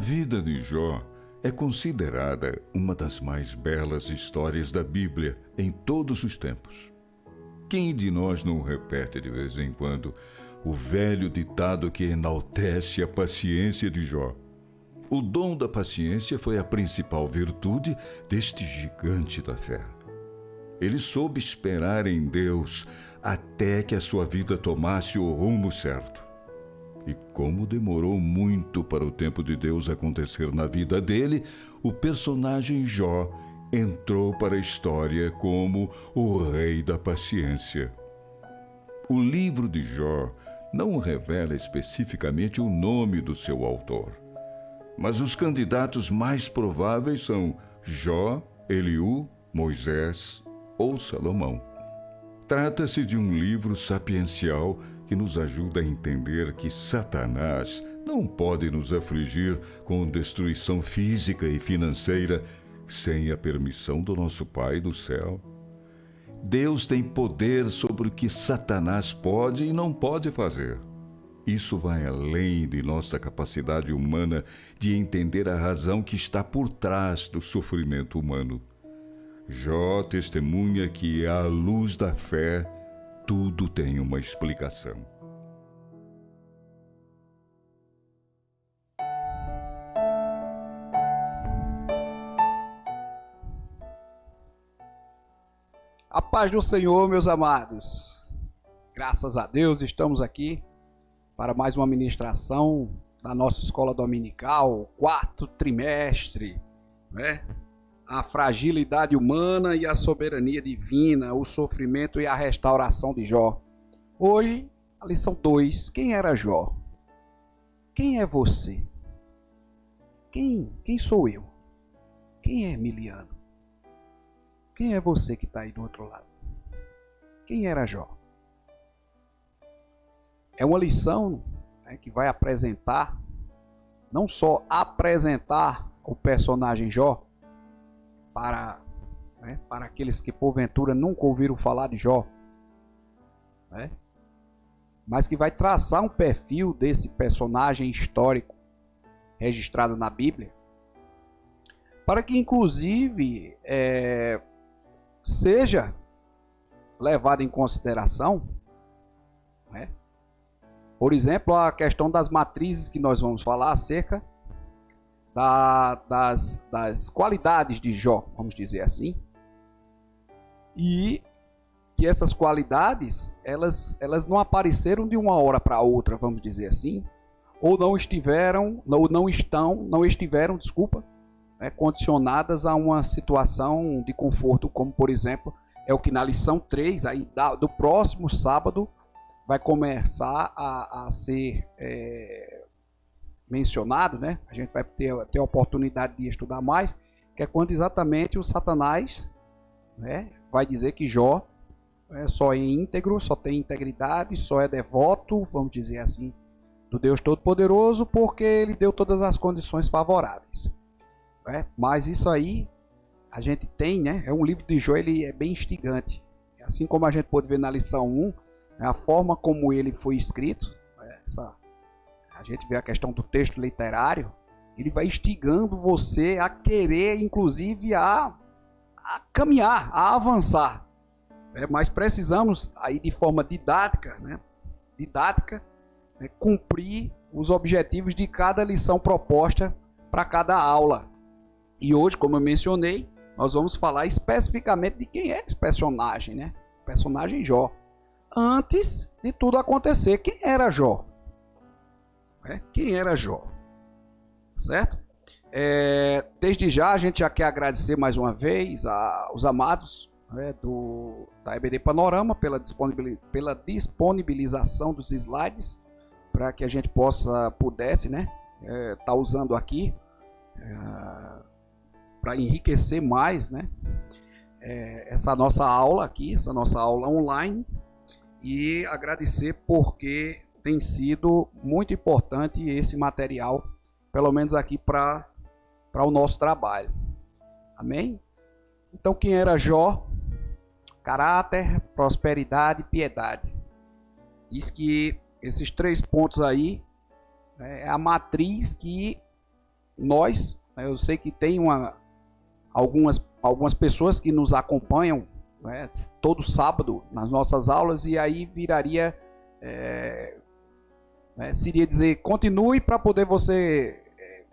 vida de Jó é considerada uma das mais belas histórias da Bíblia em todos os tempos. Quem de nós não repete de vez em quando o velho ditado que enaltece a paciência de Jó? O dom da paciência foi a principal virtude deste gigante da fé. Ele soube esperar em Deus até que a sua vida tomasse o rumo certo. E como demorou muito para o tempo de Deus acontecer na vida dele, o personagem Jó entrou para a história como o rei da paciência. O livro de Jó não revela especificamente o nome do seu autor, mas os candidatos mais prováveis são Jó, Eliú, Moisés ou Salomão. Trata-se de um livro sapiencial que nos ajuda a entender que Satanás não pode nos afligir com destruição física e financeira sem a permissão do nosso Pai do céu. Deus tem poder sobre o que Satanás pode e não pode fazer. Isso vai além de nossa capacidade humana de entender a razão que está por trás do sofrimento humano. Jó testemunha que, à luz da fé, tudo tem uma explicação. A paz do Senhor, meus amados. Graças a Deus estamos aqui para mais uma ministração da nossa escola dominical, quarto trimestre, né? A fragilidade humana e a soberania divina, o sofrimento e a restauração de Jó. Hoje, a lição 2, quem era Jó? Quem é você? Quem sou eu? Quem é Emiliano? Quem é você que está aí do outro lado? Quem era Jó? É uma lição, né, que vai apresentar, não só apresentar o personagem Jó, para aqueles que porventura nunca ouviram falar de Jó, né? Mas que vai traçar um perfil desse personagem histórico registrado na Bíblia, para que inclusive seja levado em consideração, né? Por exemplo, a questão das matrizes que nós vamos falar acerca das qualidades de Jó, vamos dizer assim, e que essas qualidades elas não apareceram de uma hora para outra, vamos dizer assim, ou não estiveram, condicionadas a uma situação de conforto, como por exemplo é o que na lição 3 aí do próximo sábado vai começar a ser mencionado, né? A gente vai ter a oportunidade de estudar mais, que é quando exatamente o Satanás, né, vai dizer que Jó só é íntegro, só tem integridade, só é devoto, vamos dizer assim, do Deus Todo-Poderoso, porque ele deu todas as condições favoráveis, né? Mas isso aí a gente tem, né? É um livro de Jó, ele é bem instigante, assim como a gente pode ver na lição 1, a forma como ele foi escrito, a gente vê a questão do texto literário, ele vai instigando você a querer, inclusive, a caminhar, a avançar. Mas precisamos, aí de forma didática, cumprir os objetivos de cada lição proposta para cada aula. E hoje, como eu mencionei, nós vamos falar especificamente de quem é esse personagem, né? O personagem Jó. Antes de tudo acontecer, quem era Jó? Quem era Jó? Certo? Desde já a gente já quer agradecer mais uma vez aos amados, né, da EBD Panorama pela disponibilização dos slides para que a gente pudesse, né, tá usando aqui para enriquecer mais, né, essa nossa aula aqui, essa nossa aula online, e agradecer porque tem sido muito importante esse material, pelo menos aqui para o nosso trabalho. Amém? Então, quem era Jó? Caráter, prosperidade e piedade. Diz que esses 3 pontos aí é a matriz que nós, né, eu sei que tem algumas pessoas que nos acompanham, né, todo sábado nas nossas aulas, e aí viraria, seria dizer, continue para poder você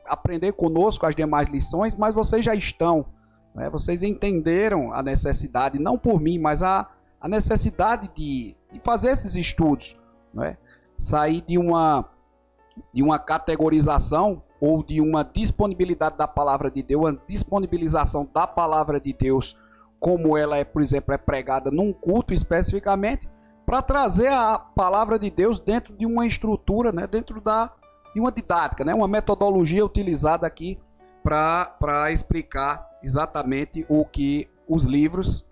aprender conosco as demais lições, mas vocês já estão, né, vocês entenderam a necessidade, não por mim, mas a necessidade de fazer esses estudos, né, sair de uma categorização ou de uma disponibilidade da palavra de Deus, uma disponibilização da palavra de Deus, como ela é, por exemplo, é pregada num culto especificamente, para trazer a palavra de Deus dentro de uma estrutura, né, dentro de uma didática, né, uma metodologia utilizada aqui para explicar exatamente o que os livros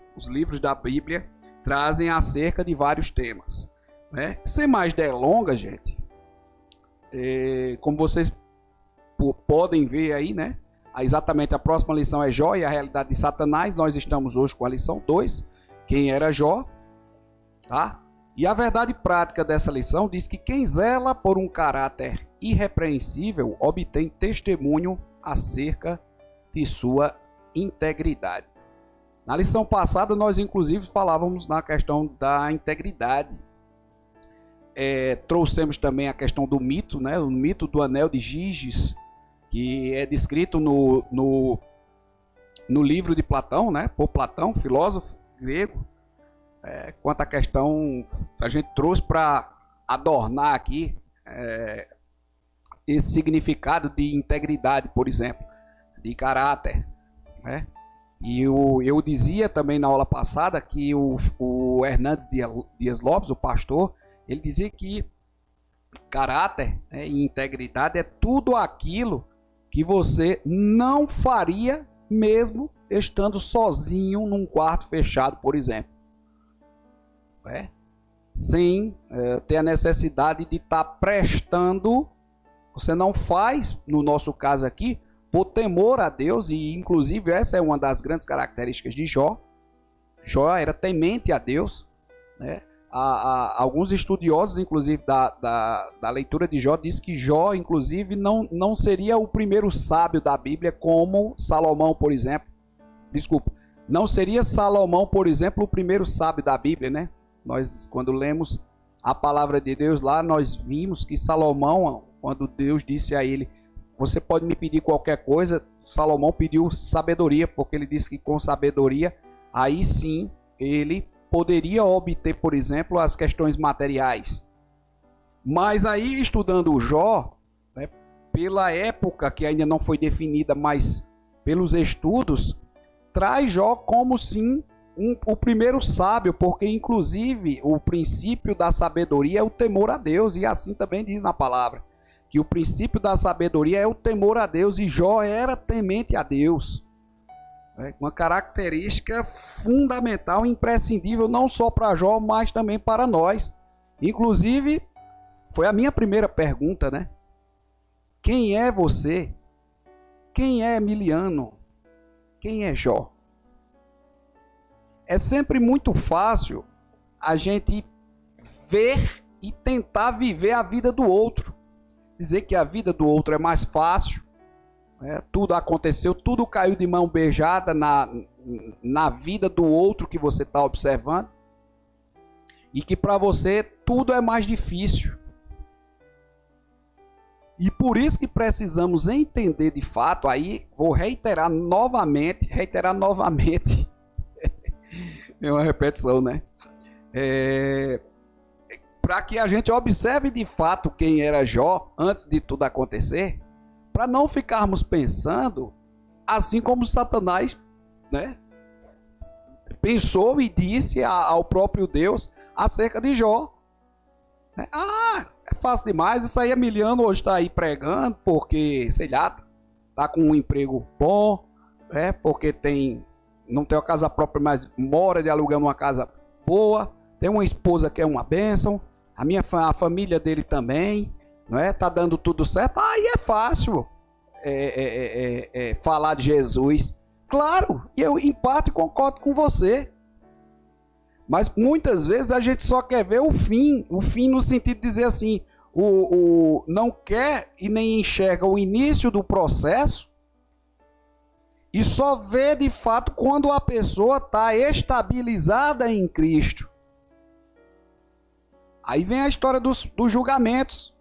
da Bíblia trazem acerca de vários temas, né? Sem mais delongas, gente, como vocês podem ver aí, né? Exatamente a próxima lição é Jó e a realidade de Satanás. Nós estamos hoje com a lição 2, quem era Jó, tá? E a verdade prática dessa lição diz que quem zela por um caráter irrepreensível obtém testemunho acerca de sua integridade. Na lição passada nós inclusive falávamos na questão da integridade. Trouxemos também a questão do mito, né? O mito do anel de Giges, que é descrito no livro de Platão, né? Por Platão, filósofo grego. Quanto à questão, a gente trouxe para adornar aqui esse significado de integridade, por exemplo, de caráter, né? E eu dizia também na aula passada que o Hernandes Dias Lopes, o pastor, ele dizia que caráter, né, e integridade é tudo aquilo que você não faria mesmo estando sozinho num quarto fechado, por exemplo. Sem ter a necessidade de estar prestando, você não faz, no nosso caso aqui, por temor a Deus, e inclusive essa é uma das grandes características de Jó. Jó era temente a Deus, né? Alguns estudiosos, inclusive da leitura de Jó, diz que Jó, inclusive, não seria o primeiro sábio da Bíblia como Salomão, por exemplo. Desculpa, não seria Salomão, por exemplo, o primeiro sábio da Bíblia, né? Nós, quando lemos a palavra de Deus lá, nós vimos que Salomão, quando Deus disse a ele, você pode me pedir qualquer coisa, Salomão pediu sabedoria, porque ele disse que com sabedoria, aí sim, ele poderia obter, por exemplo, as questões materiais. Mas aí, estudando o Jó, né, pela época que ainda não foi definida, mas pelos estudos, traz Jó como sim o primeiro sábio, porque inclusive o princípio da sabedoria é o temor a Deus, e assim também diz na palavra, que o princípio da sabedoria é o temor a Deus, e Jó era temente a Deus. Uma característica fundamental, imprescindível, não só para Jó, mas também para nós. Inclusive, foi a minha primeira pergunta, né? Quem é você? Quem é Emiliano? Quem é Jó? É sempre muito fácil a gente ver e tentar viver a vida do outro. Dizer que a vida do outro é mais fácil. Tudo aconteceu, tudo caiu de mão beijada na vida do outro que você está observando. E que para você tudo é mais difícil. E por isso que precisamos entender de fato, aí vou reiterar novamente, é uma repetição, né? Para que a gente observe de fato quem era Jó antes de tudo acontecer, para não ficarmos pensando assim como Satanás, né, pensou e disse ao próprio Deus acerca de Jó. É fácil demais, isso aí Emiliano hoje está aí pregando porque, sei lá, está com um emprego bom, porque não tem uma casa própria, mas mora de aluguel numa casa boa, tem uma esposa que é uma bênção, a família dele também, não é? Tá dando tudo certo, aí é fácil falar de Jesus. Claro, e eu em parte concordo com você, mas muitas vezes a gente só quer ver o fim no sentido de dizer assim, não quer e nem enxerga o início do processo e só vê de fato quando a pessoa está estabilizada em Cristo. Aí vem a história dos julgamentos.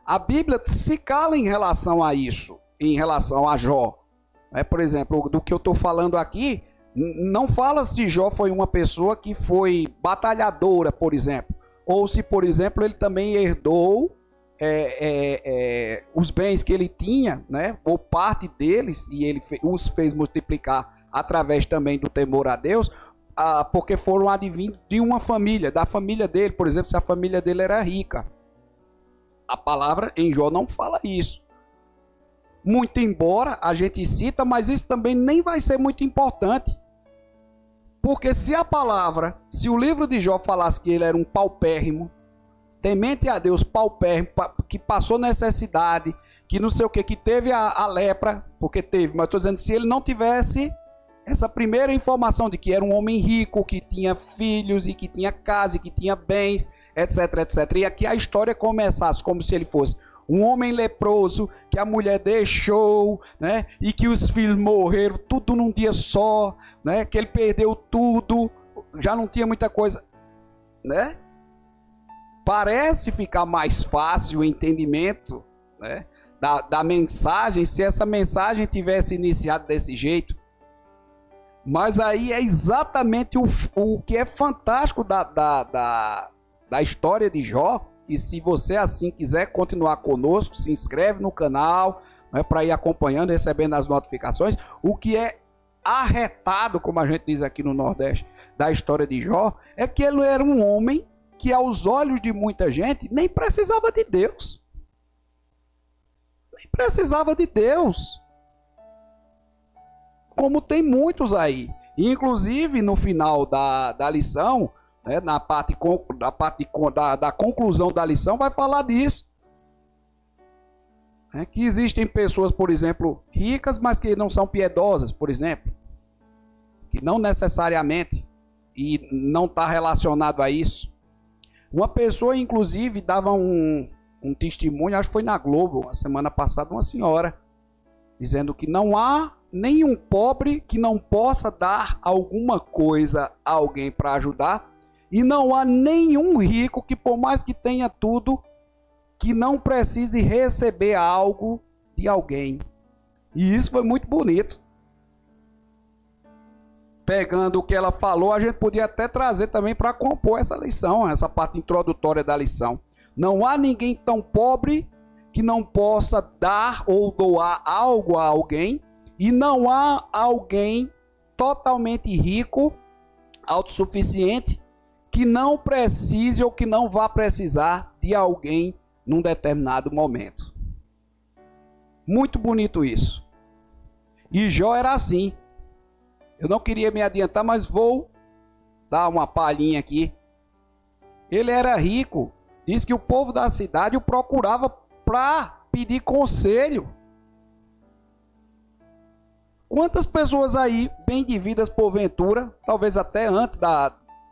A Bíblia se cala em relação a isso, em relação a Jó. Por exemplo, do que eu estou falando aqui, não fala se Jó foi uma pessoa que foi batalhadora, por exemplo. Ou se, por exemplo, ele também herdou os bens que ele tinha, né, ou parte deles, e ele os fez multiplicar através também do temor a Deus, porque foram advindos de uma família, da família dele, por exemplo, se a família dele era rica. A palavra em Jó não fala isso. Muito embora a gente cita, mas isso também nem vai ser muito importante. Porque se o livro de Jó falasse que ele era um paupérrimo, temente a Deus, paupérrimo, que passou necessidade, que não sei o que teve a lepra, porque teve, mas estou dizendo, se ele não tivesse essa primeira informação de que era um homem rico, que tinha filhos, e que tinha casa, e que tinha bens, etc, etc. E aqui a história começasse como se ele fosse um homem leproso, que a mulher deixou, né? E que os filhos morreram, tudo num dia só, né? Que ele perdeu tudo, já não tinha muita coisa, né? Parece ficar mais fácil o entendimento, né, da mensagem, se essa mensagem tivesse iniciado desse jeito. Mas aí é exatamente o que é fantástico da história de Jó. E se você assim quiser continuar conosco, se inscreve no canal, né, para ir acompanhando, recebendo as notificações. O que é arretado, como a gente diz aqui no Nordeste, da história de Jó, é que ele era um homem que aos olhos de muita gente nem precisava de Deus. Nem precisava de Deus. Como tem muitos aí. Inclusive no final da lição, né, na parte da conclusão da lição, vai falar disso. Que existem pessoas, por exemplo, ricas, mas que não são piedosas, por exemplo. Que não necessariamente, e não está relacionado a isso. Uma pessoa, inclusive, dava um testemunho, acho que foi na Globo, a semana passada, uma senhora, dizendo que não há nenhum pobre que não possa dar alguma coisa a alguém para ajudar, e não há nenhum rico que, por mais que tenha tudo, que não precise receber algo de alguém. E isso foi muito bonito. Pegando o que ela falou, a gente podia até trazer também para compor essa lição, essa parte introdutória da lição. Não há ninguém tão pobre que não possa dar ou doar algo a alguém, e não há alguém totalmente rico, autossuficiente, que não precise ou que não vá precisar de alguém num determinado momento. Muito bonito isso. E Jó era assim. Eu não queria me adiantar, mas vou dar uma palhinha aqui. Ele era rico. Diz que o povo da cidade o procurava para pedir conselho. Quantas pessoas aí, bem de vidas porventura, talvez até antes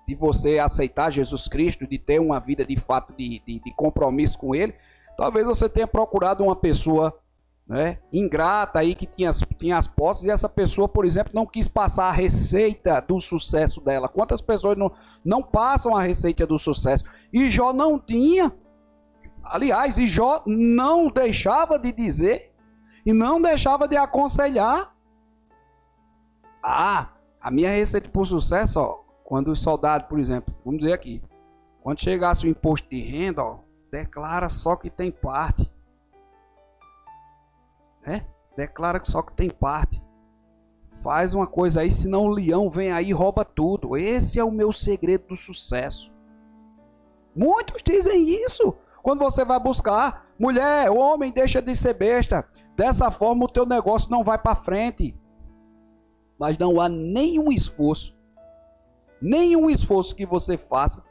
de você aceitar Jesus Cristo, de ter uma vida de fato de compromisso com Ele, talvez você tenha procurado uma pessoa, né, ingrata aí, que tinha as posses, e essa pessoa, por exemplo, não quis passar a receita do sucesso dela. Quantas pessoas não passam a receita do sucesso? E Jó não tinha. Aliás, e Jó não deixava de dizer e não deixava de aconselhar. A minha receita por sucesso, ó, quando os soldados, por exemplo, vamos dizer aqui, quando chegasse o imposto de renda, ó, declara só que tem parte. Declara que só que tem parte. Faz uma coisa aí, senão o leão vem aí e rouba tudo. Esse é o meu segredo do sucesso. Muitos dizem isso. Quando você vai buscar, mulher, homem, deixa de ser besta. Dessa forma o teu negócio não vai para frente. Mas não há nenhum esforço que você faça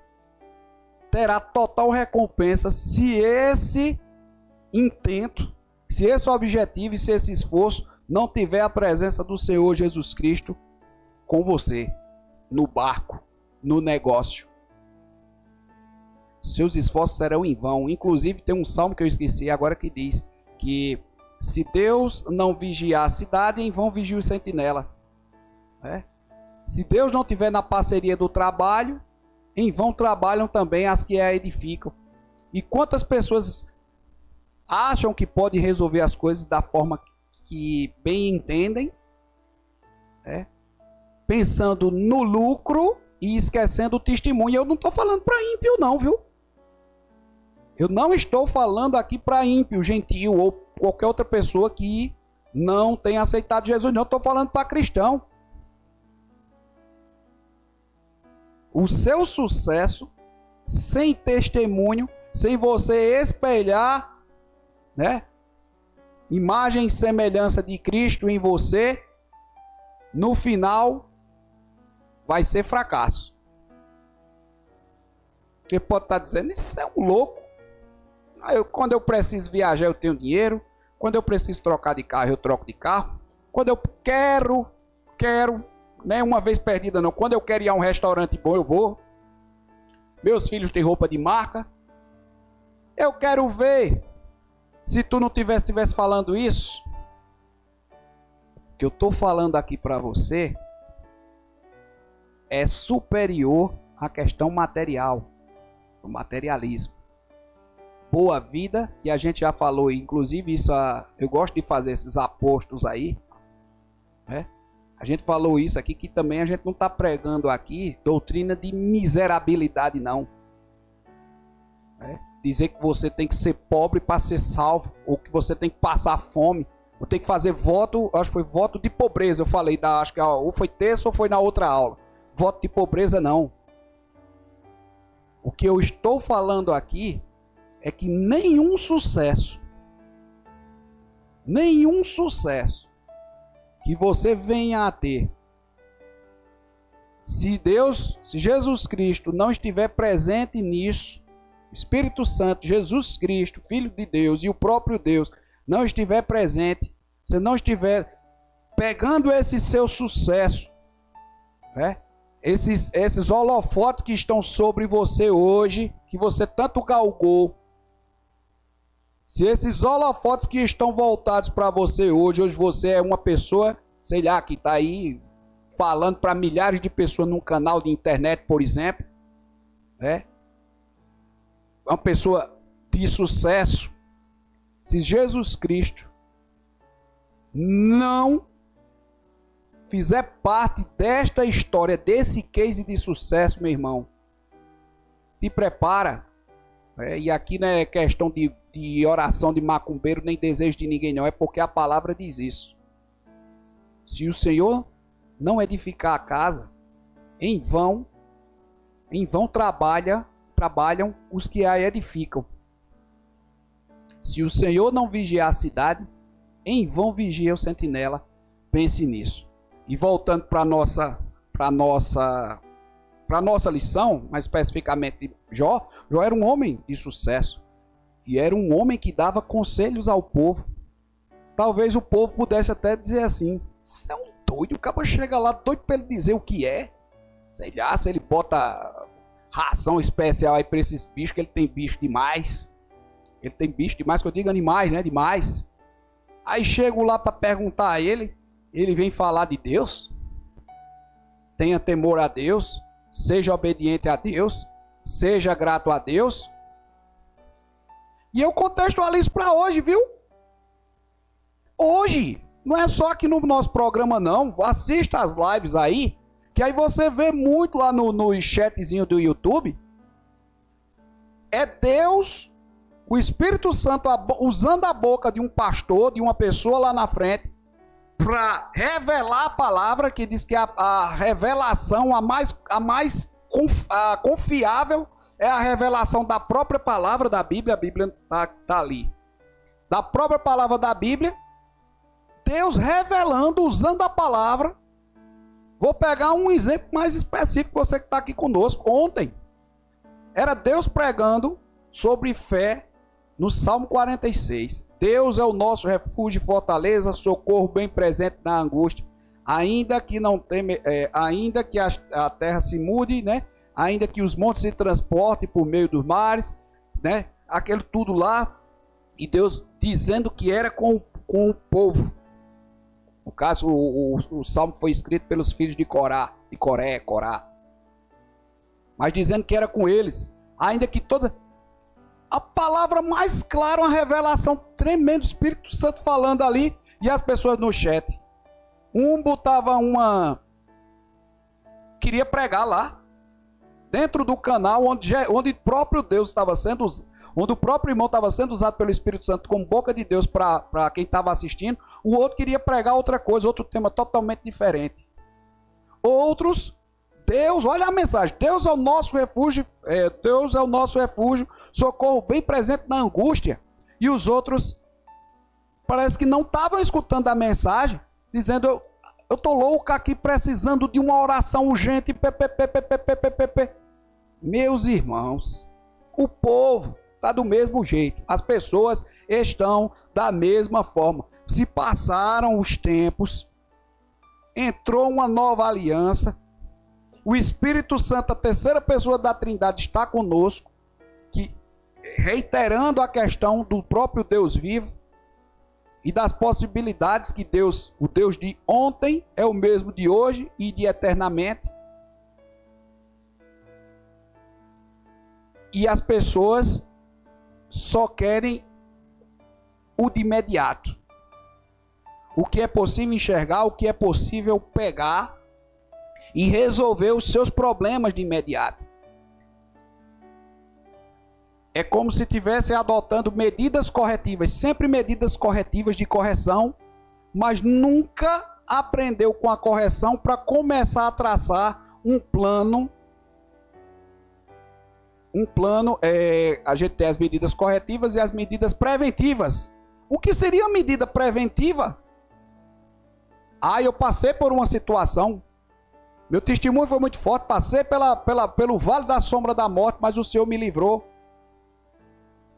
terá total recompensa se esse intento, se esse objetivo e se esse esforço não tiver a presença do Senhor Jesus Cristo com você, no barco, no negócio. seus esforços serão em vão. Inclusive tem um salmo que eu esqueci agora que diz que se Deus não vigiar a cidade, em vão vigia o sentinela. Se Deus não estiver na parceria do trabalho, em vão trabalham também as que a edificam. E quantas pessoas acham que pode resolver as coisas da forma que bem entendem, pensando no lucro e esquecendo o testemunho. Eu não estou falando para ímpio não, viu? Eu não estou falando aqui para ímpio, gentio ou qualquer outra pessoa que não tenha aceitado Jesus. Não, estou falando para cristão. O seu sucesso, sem testemunho, sem você espelhar, imagem e semelhança de Cristo em você, no final vai ser fracasso. Porque pode estar dizendo, isso é um louco. Quando eu preciso viajar, eu tenho dinheiro. Quando eu preciso trocar de carro, eu troco de carro. Quando eu quero, não é uma vez perdida não. Quando eu quero ir a um restaurante bom, eu vou. Meus filhos têm roupa de marca. Eu quero ver. Se tu não tivesse falando isso, o que eu estou falando aqui para você é superior à questão material, do materialismo. Boa vida, e a gente já falou, inclusive isso, eu gosto de fazer esses apostos aí, A gente falou isso aqui, que também a gente não está pregando aqui doutrina de miserabilidade, não. Dizer que você tem que ser pobre para ser salvo, ou que você tem que passar fome, ou tem que fazer voto, acho que foi voto de pobreza, eu falei, acho que ou foi terça ou foi na outra aula. Voto de pobreza não. O que eu estou falando aqui é que nenhum sucesso que você venha a ter, se Jesus Cristo não estiver presente nisso, o Espírito Santo, Jesus Cristo, Filho de Deus e o próprio Deus não estiver presente, você não estiver pegando esse seu sucesso, esses holofotes que estão sobre você hoje, que você tanto galgou, se esses holofotes que estão voltados para você hoje você é uma pessoa, sei lá, que está aí falando para milhares de pessoas num canal de internet, por exemplo, uma pessoa de sucesso, se Jesus Cristo não fizer parte desta história, desse case de sucesso, meu irmão, te prepara. E aqui não é questão de oração de macumbeiro, nem desejo de ninguém não, é porque a palavra diz isso. Se o Senhor não edificar a casa, em vão trabalham os que a edificam. Se o Senhor não vigiar a cidade, em vão vigia o sentinela. Pense nisso. E voltando para a nossa lição, mais especificamente Jó era um homem de sucesso. E era um homem que dava conselhos ao povo. Talvez o povo pudesse até dizer assim, você é um doido, o cara chega lá doido para ele dizer o que é. Sei lá, se ele bota ração especial aí para esses bichos, que ele tem bicho demais. Ele tem bicho demais, que eu digo animais, né? Demais. Aí chego lá para perguntar a ele vem falar de Deus. Tenha temor a Deus, seja obediente a Deus, seja grato a Deus. E eu contextualizo para hoje, viu? Hoje, não é só aqui no nosso programa não, assista as lives aí, que aí você vê muito lá no chatzinho do YouTube. É Deus, o Espírito Santo usando a boca de um pastor, de uma pessoa lá na frente, para revelar a palavra, que diz que a revelação, a mais confiável é a revelação da própria palavra da Bíblia. A Bíblia está ali. Da própria palavra da Bíblia, Deus revelando, usando a palavra. Vou pegar um exemplo mais específico, você que está aqui conosco. Ontem, era Deus pregando sobre fé no Salmo 46. Deus é o nosso refúgio e fortaleza, socorro bem presente na angústia. Ainda que não teme, ainda que a terra se mude, né? ainda que os montes se transportem por meio dos mares, né? Aquele tudo lá, e Deus dizendo que era com o povo. No caso, o salmo foi escrito pelos filhos de Corá, Corá. Mas dizendo que era com eles, ainda que toda... A palavra mais clara, uma revelação tremenda do Espírito Santo falando ali, e as pessoas no chat. Um botava queria pregar lá, dentro do canal onde o próprio Deus estava sendo, onde o próprio irmão estava sendo usado pelo Espírito Santo como boca de Deus para quem estava assistindo. O outro queria pregar outra coisa, outro tema totalmente diferente. Outros, Deus, olha a mensagem, Deus é o nosso refúgio, Deus é o nosso refúgio, socorro bem presente na angústia. E os outros parece que não estavam escutando a mensagem, dizendo, eu estou louco aqui precisando de uma oração urgente. Meus irmãos, o povo está do mesmo jeito, as pessoas estão da mesma forma. Se passaram os tempos, entrou uma nova aliança, o Espírito Santo, a terceira pessoa da Trindade, está conosco, que, reiterando a questão do próprio Deus vivo e das possibilidades que Deus, o Deus de ontem, é o mesmo de hoje e de eternamente. E as pessoas só querem o de imediato. O que é possível enxergar, o que é possível pegar e resolver os seus problemas de imediato. É como se estivesse adotando medidas corretivas, sempre medidas corretivas de correção, mas nunca aprendeu com a correção para começar a traçar um plano. A gente tem as medidas corretivas e as medidas preventivas. O que seria uma medida preventiva? Eu passei por uma situação, meu testemunho foi muito forte, passei pelo vale da sombra da morte, mas o Senhor me livrou.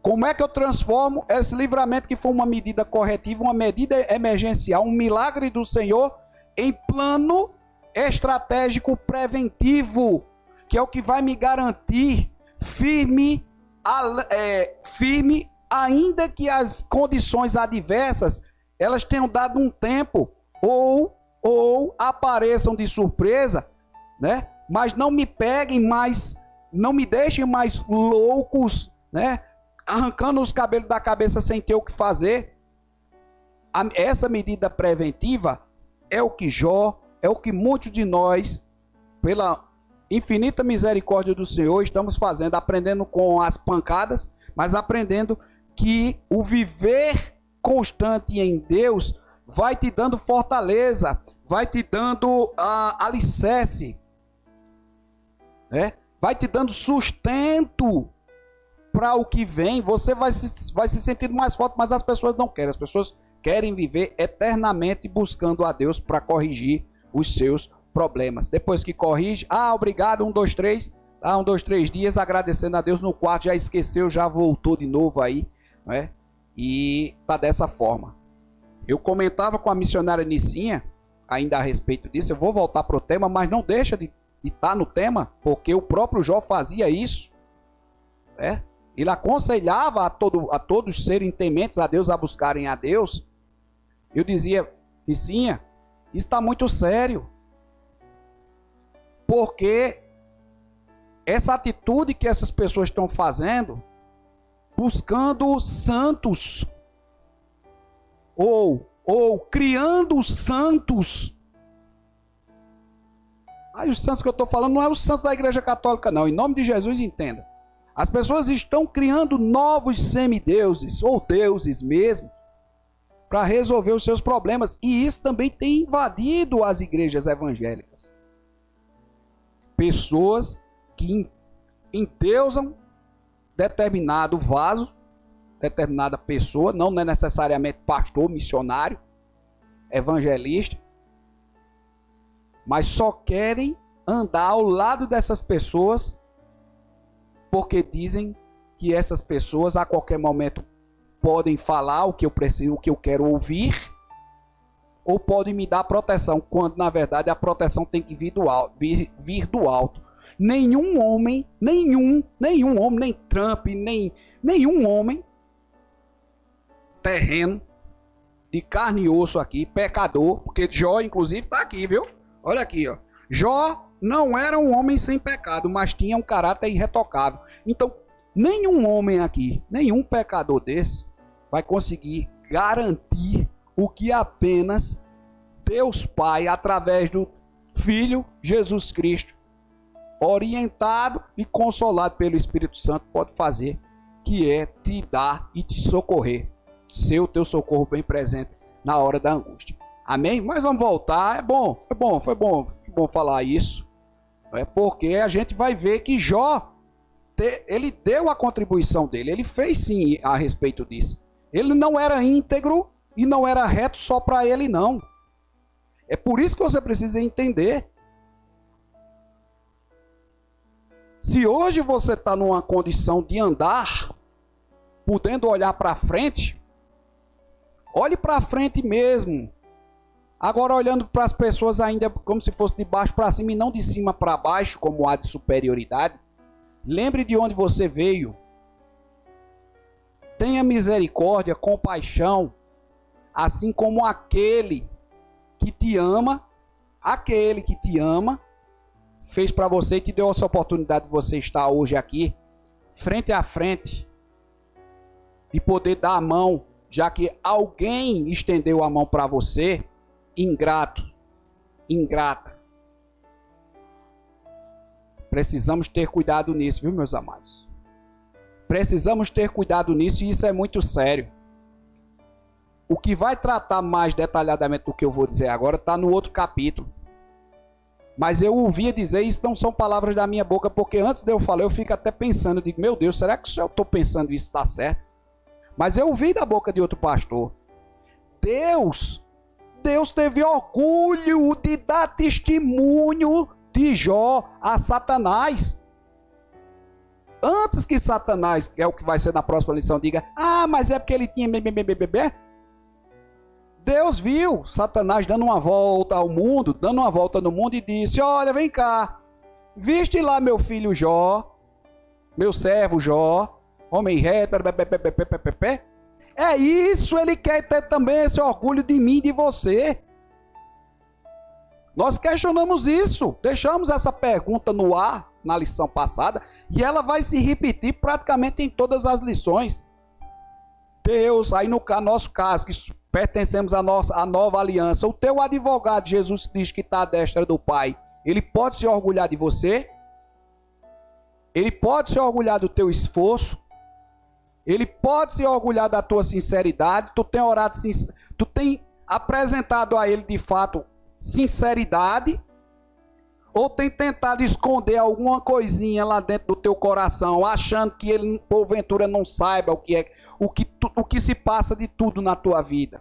Como é que eu transformo esse livramento, que foi uma medida corretiva, uma medida emergencial, um milagre do Senhor, em plano estratégico preventivo, que é o que vai me garantir firme, ainda que as condições adversas elas tenham dado um tempo ou apareçam de surpresa, né? Mas não me peguem mais, não me deixem mais loucos, né? Arrancando os cabelos da cabeça sem ter o que fazer. Essa medida preventiva é o que Jó, é o que muitos de nós, pela infinita misericórdia do Senhor, estamos fazendo, aprendendo com as pancadas, mas aprendendo que o viver constante em Deus vai te dando fortaleza, vai te dando alicerce, né? Vai te dando sustento para o que vem. Você vai se sentindo mais forte, mas as pessoas não querem. As pessoas querem viver eternamente buscando a Deus para corrigir os seus problemas. Depois que corrige, obrigado, 1, 2, 3, 1, 2, 3 dias, agradecendo a Deus, no quarto já esqueceu, já voltou de novo aí, né? E tá dessa forma. Eu comentava com a missionária Nicinha, ainda a respeito disso, eu vou voltar para o tema, mas não deixa de estar no tema, porque o próprio Jó fazia isso, né? Ele aconselhava a todos serem tementes a Deus, a buscarem a Deus. Eu dizia, Nicinha, isso está muito sério, porque essa atitude que essas pessoas estão fazendo, buscando santos, ou criando santos. Os santos que eu estou falando não é os santos da Igreja Católica, não. Em nome de Jesus, entenda. As pessoas estão criando novos semideuses, ou deuses mesmo, para resolver os seus problemas. E isso também tem invadido as igrejas evangélicas. Pessoas que endeusam determinado vaso, determinada pessoa, não é necessariamente pastor, missionário, evangelista, mas só querem andar ao lado dessas pessoas, porque dizem que essas pessoas a qualquer momento podem falar o que eu preciso, o que eu quero ouvir, ou podem me dar proteção, quando na verdade a proteção tem que vir do alto. nenhum homem, nem Trump, nenhum homem terreno, de carne e osso aqui, pecador, porque Jó, inclusive, está aqui, viu? Olha aqui, ó. Jó não era um homem sem pecado, mas tinha um caráter irretocável. Então, nenhum homem aqui, nenhum pecador desse, vai conseguir garantir o que apenas Deus Pai, através do Filho Jesus Cristo, orientado e consolado pelo Espírito Santo, pode fazer, que é te dar e te socorrer. Ser o teu socorro bem presente na hora da angústia. Amém? Mas vamos voltar. Foi bom falar isso. É porque a gente vai ver que Jó, ele deu a contribuição dele. Ele fez sim a respeito disso. Ele não era íntegro e não era reto só para ele, não. É por isso que você precisa entender. Se hoje você está numa condição de andar, podendo olhar para frente, olhe para frente mesmo. Agora olhando para as pessoas ainda como se fosse de baixo para cima e não de cima para baixo, como há de superioridade. Lembre de onde você veio. Tenha misericórdia, compaixão, assim como aquele que te ama, fez para você e te deu essa oportunidade de você estar hoje aqui, frente a frente, e poder dar a mão, já que alguém estendeu a mão para você, ingrata. Precisamos ter cuidado nisso, viu, meus amados? Precisamos ter cuidado nisso e isso é muito sério. O que vai tratar mais detalhadamente do que eu vou dizer agora está no outro capítulo. Mas eu ouvia dizer, isso não são palavras da minha boca, porque antes de eu falar, eu fico até pensando, digo, meu Deus, será que se eu estou pensando isso está certo? Mas eu ouvi da boca de outro pastor. Deus teve orgulho de dar testemunho de Jó a Satanás. Antes que Satanás, que é o que vai ser na próxima lição, diga, mas é porque ele tinha bebê. Deus viu Satanás dando uma volta ao mundo, dando uma volta no mundo e disse, olha, vem cá, viste lá meu filho Jó, meu servo Jó, homem reto, é isso, ele quer ter também esse orgulho de mim e de você. Nós questionamos isso, deixamos essa pergunta no ar na lição passada e ela vai se repetir praticamente em todas as lições. Deus, aí no nosso caso, que pertencemos à nova aliança, o teu advogado Jesus Cristo que está à destra do Pai, ele pode se orgulhar de você? Ele pode se orgulhar do teu esforço? Ele pode se orgulhar da tua sinceridade? Tu tem orado, tu tem apresentado a ele de fato sinceridade? Ou tem tentado esconder alguma coisinha lá dentro do teu coração, achando que ele porventura não saiba o que se passa de tudo na tua vida?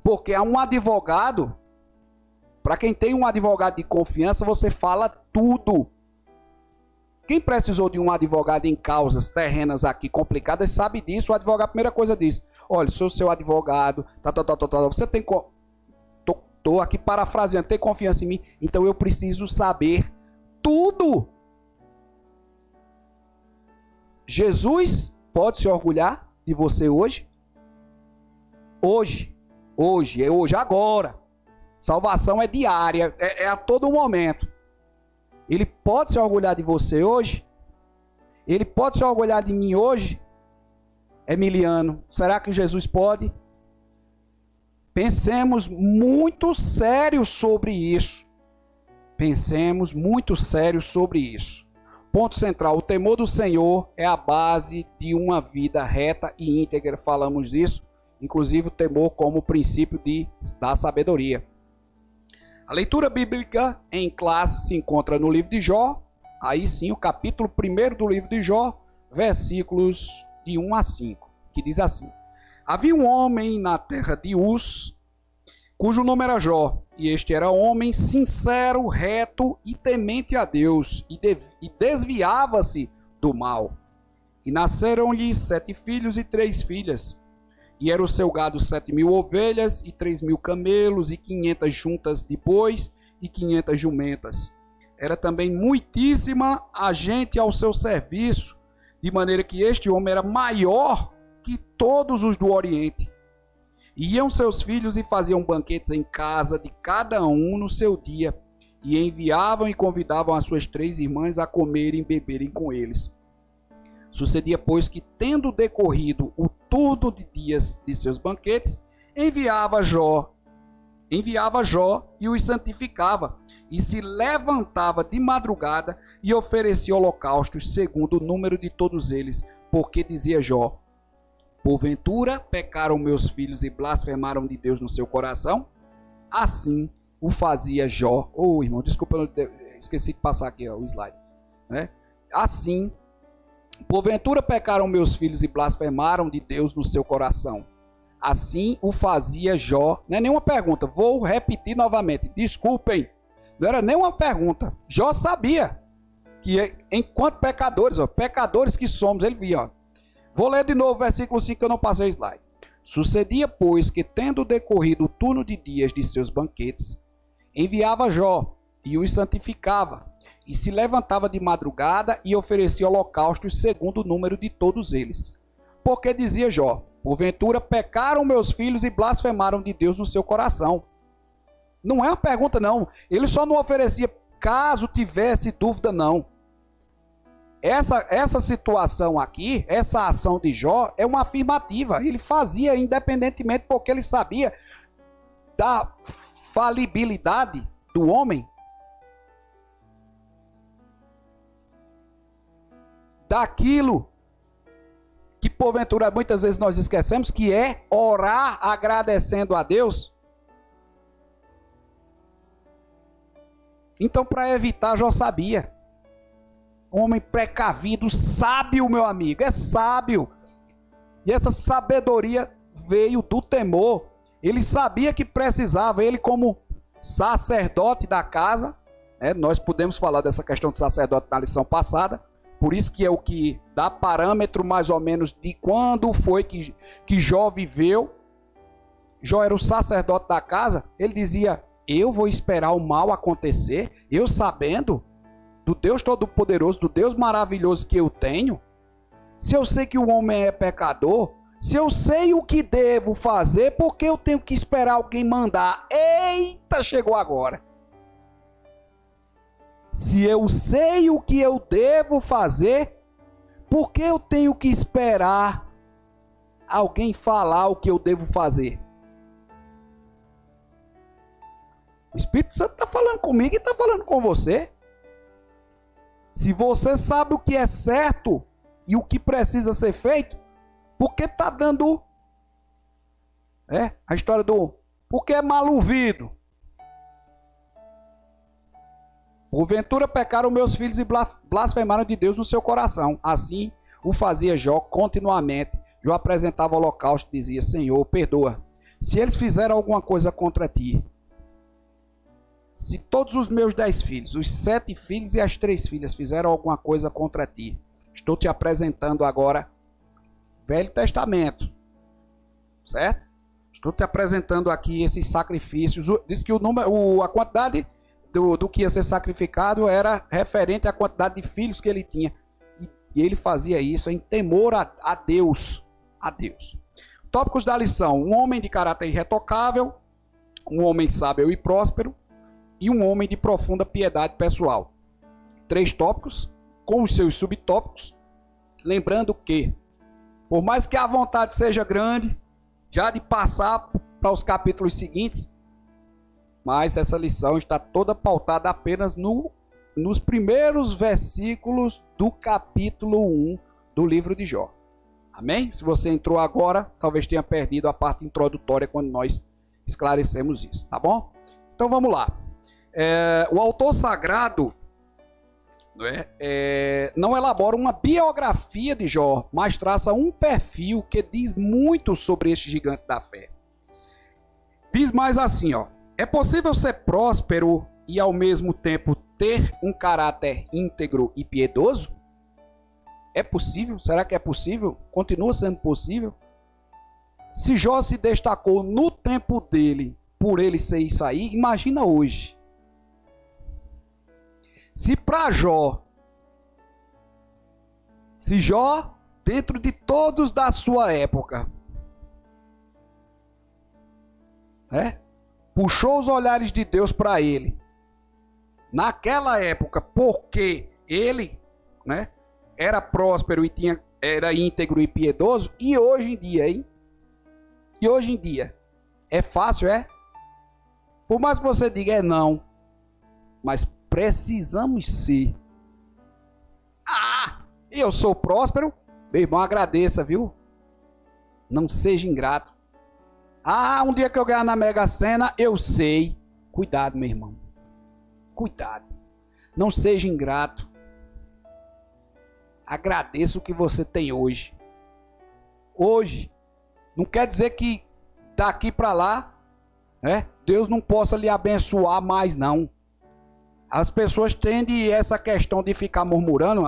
Porque há um advogado, para quem tem um advogado de confiança, você fala tudo. Quem precisou de um advogado em causas terrenas aqui complicadas sabe disso. O advogado, a primeira coisa diz, olha, sou seu advogado, você tem... Estou aqui parafraseando, tem confiança em mim, então eu preciso saber tudo. Jesus pode se orgulhar de você hoje? Hoje, agora. Salvação é diária, é a todo momento. Ele pode se orgulhar de você hoje? Ele pode se orgulhar de mim hoje? Emiliano, será que Jesus pode? Pensemos muito sério sobre isso. Pensemos muito sério sobre isso. Ponto central, o temor do Senhor é a base de uma vida reta e íntegra. Falamos disso, inclusive o temor como princípio da sabedoria. A leitura bíblica em classe se encontra no livro de Jó. Aí sim, o capítulo 1 do livro de Jó, versículos de 1 a 5, que diz assim: havia um homem na terra de Uz, cujo nome era Jó, e este era homem sincero, reto e temente a Deus, e desviava-se do mal. E nasceram-lhe 7 filhos e 3 filhas. E era o seu gado 7.000 ovelhas, e 3.000 camelos, e 500 juntas de bois, e 500 jumentas. era também muitíssima a gente ao seu serviço, de maneira que este homem era maior que todos os do Oriente. Iam seus filhos e faziam banquetes em casa de cada um no seu dia, e enviavam e convidavam as suas 3 irmãs a comerem e beberem com eles. Sucedia, pois, que, tendo decorrido o turno de dias de seus banquetes, enviava Jó e os santificava, e se levantava de madrugada e oferecia holocaustos segundo o número de todos eles, porque dizia Jó: porventura pecaram meus filhos e blasfemaram de Deus no seu coração? Assim o fazia Jó. Irmão, desculpa, eu esqueci de passar aqui o slide. Assim, porventura pecaram meus filhos e blasfemaram de Deus no seu coração. Assim o fazia Jó. Não é nenhuma pergunta, vou repetir novamente, desculpem. Não era nenhuma pergunta. Jó sabia que enquanto pecadores, pecadores que somos, ele via. Vou ler de novo o versículo 5 que eu não passei o slide. Sucedia, pois, que, tendo decorrido o turno de dias de seus banquetes, enviava Jó e os santificava, e se levantava de madrugada e oferecia holocaustos segundo o número de todos eles. Porque dizia Jó: porventura pecaram meus filhos e blasfemaram de Deus no seu coração. Não é uma pergunta, não. Ele só não oferecia caso tivesse dúvida, não. Essa situação aqui, essa ação de Jó, é uma afirmativa. Ele fazia independentemente porque ele sabia da falibilidade do homem, daquilo que porventura muitas vezes nós esquecemos, que é orar agradecendo a Deus. Então, para evitar, Jó sabia. Homem precavido, sábio, meu amigo, é sábio. E essa sabedoria veio do temor. Ele sabia que precisava, ele como sacerdote da casa, nós podemos falar dessa questão de sacerdote na lição passada, por isso que é o que dá parâmetro mais ou menos de quando foi que Jó viveu. Jó era o sacerdote da casa, ele dizia: eu vou esperar o mal acontecer, eu sabendo do Deus Todo-Poderoso, do Deus maravilhoso que eu tenho. Se eu sei que o homem é pecador, se eu sei o que devo fazer, por que eu tenho que esperar alguém mandar? Eita, chegou agora. Se eu sei o que eu devo fazer, por que eu tenho que esperar alguém falar o que eu devo fazer? O Espírito Santo está falando comigo e está falando com você. Se você sabe o que é certo e o que precisa ser feito, por que está dando a história do porque é mal ouvido? Porventura pecaram meus filhos e blasfemaram de Deus no seu coração. Assim o fazia Jó continuamente. Jó apresentava holocausto e dizia: Senhor, perdoa. Se eles fizeram alguma coisa contra ti, se todos os meus 10 filhos, os 7 filhos e as 3 filhas fizeram alguma coisa contra ti, estou te apresentando agora Velho Testamento, certo? Estou te apresentando aqui esses sacrifícios. Diz que a quantidade do que ia ser sacrificado era referente à quantidade de filhos que ele tinha. E ele fazia isso em temor a Deus. A Deus. Tópicos da lição: um homem de caráter irretocável, um homem sábio e próspero, e um homem de profunda piedade pessoal. 3 tópicos, com os seus subtópicos. Lembrando que, por mais que a vontade seja grande, já de passar para os capítulos seguintes, mas essa lição está toda pautada apenas nos primeiros versículos do capítulo 1 do livro de Jó. Amém? Se você entrou agora, talvez tenha perdido a parte introdutória quando nós esclarecemos isso, tá bom? Então vamos lá. O autor sagrado não elabora uma biografia de Jó, mas traça um perfil que diz muito sobre este gigante da fé. Diz mais assim, é possível ser próspero e ao mesmo tempo ter um caráter íntegro e piedoso? É possível? Será que é possível? Continua sendo possível? Se Jó se destacou no tempo dele por ele ser isso aí, imagina hoje. Se para Jó, se Jó, dentro de todos da sua época, puxou os olhares de Deus para ele, naquela época, porque ele, era próspero e era íntegro e piedoso, e hoje em dia, hein? E hoje em dia, é fácil, é? Por mais que você diga não, mas precisamos ser. Eu sou próspero, meu irmão, agradeça, viu? Não seja ingrato. Um dia que eu ganhar na Mega Sena, eu sei. Cuidado, meu irmão. Cuidado. Não seja ingrato. Agradeça o que você tem hoje. Hoje. Não quer dizer que daqui para lá, Deus não possa lhe abençoar mais, não. As pessoas tendem essa questão de ficar murmurando,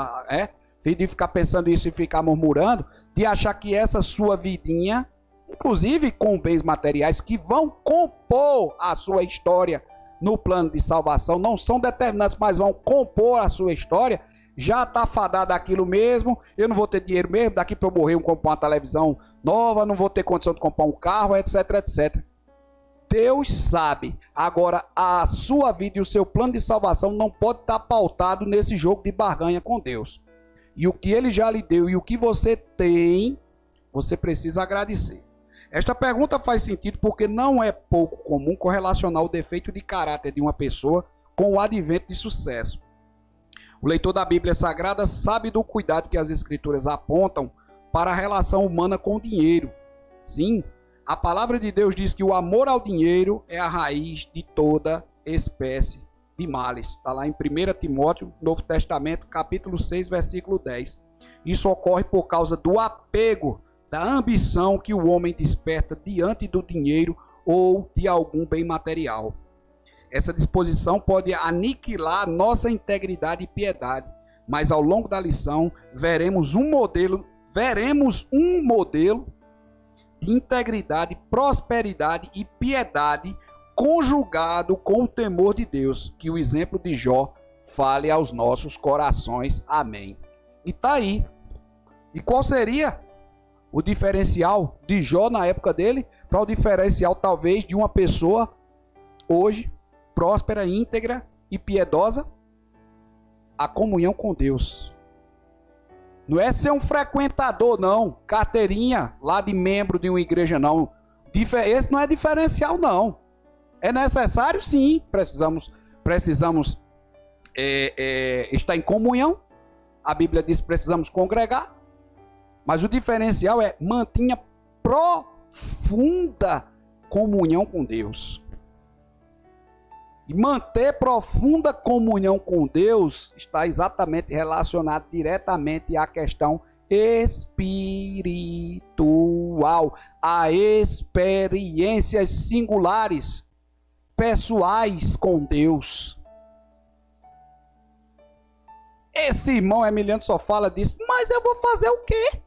de ficar pensando isso e ficar murmurando, de achar que essa sua vidinha, inclusive com bens materiais que vão compor a sua história no plano de salvação, não são determinantes, mas vão compor a sua história, já está fadado aquilo mesmo, eu não vou ter dinheiro mesmo, daqui para eu morrer eu comprar uma televisão nova, não vou ter condição de comprar um carro, etc, etc. Deus sabe. Agora, a sua vida e o seu plano de salvação não pode estar pautado nesse jogo de barganha com Deus. E o que Ele já lhe deu e o que você tem, você precisa agradecer. Esta pergunta faz sentido porque não é pouco comum correlacionar o defeito de caráter de uma pessoa com o advento de sucesso. O leitor da Bíblia Sagrada sabe do cuidado que as Escrituras apontam para a relação humana com o dinheiro. Sim, a palavra de Deus diz que o amor ao dinheiro é a raiz de toda espécie de males. Está lá em 1 Timóteo, Novo Testamento, capítulo 6, versículo 10. Isso ocorre por causa do apego, da ambição que o homem desperta diante do dinheiro ou de algum bem material. Essa disposição pode aniquilar nossa integridade e piedade, mas ao longo da lição veremos um modelo de integridade, prosperidade e piedade conjugado com o temor de Deus, que o exemplo de Jó fale aos nossos corações. Amém. E tá aí. E qual seria o diferencial de Jó na época dele para o diferencial talvez de uma pessoa hoje próspera, íntegra e piedosa? A comunhão com Deus. Não é ser um frequentador, não. Carteirinha lá de membro de uma igreja, não. Esse não é diferencial, não. É necessário, sim. Precisamos estar em comunhão. A Bíblia diz que precisamos congregar. Mas o diferencial é mantenha profunda comunhão com Deus. E manter profunda comunhão com Deus está exatamente relacionado diretamente à questão espiritual, a experiências singulares, pessoais com Deus. Esse irmão Emiliano só fala disso, mas eu vou fazer o quê?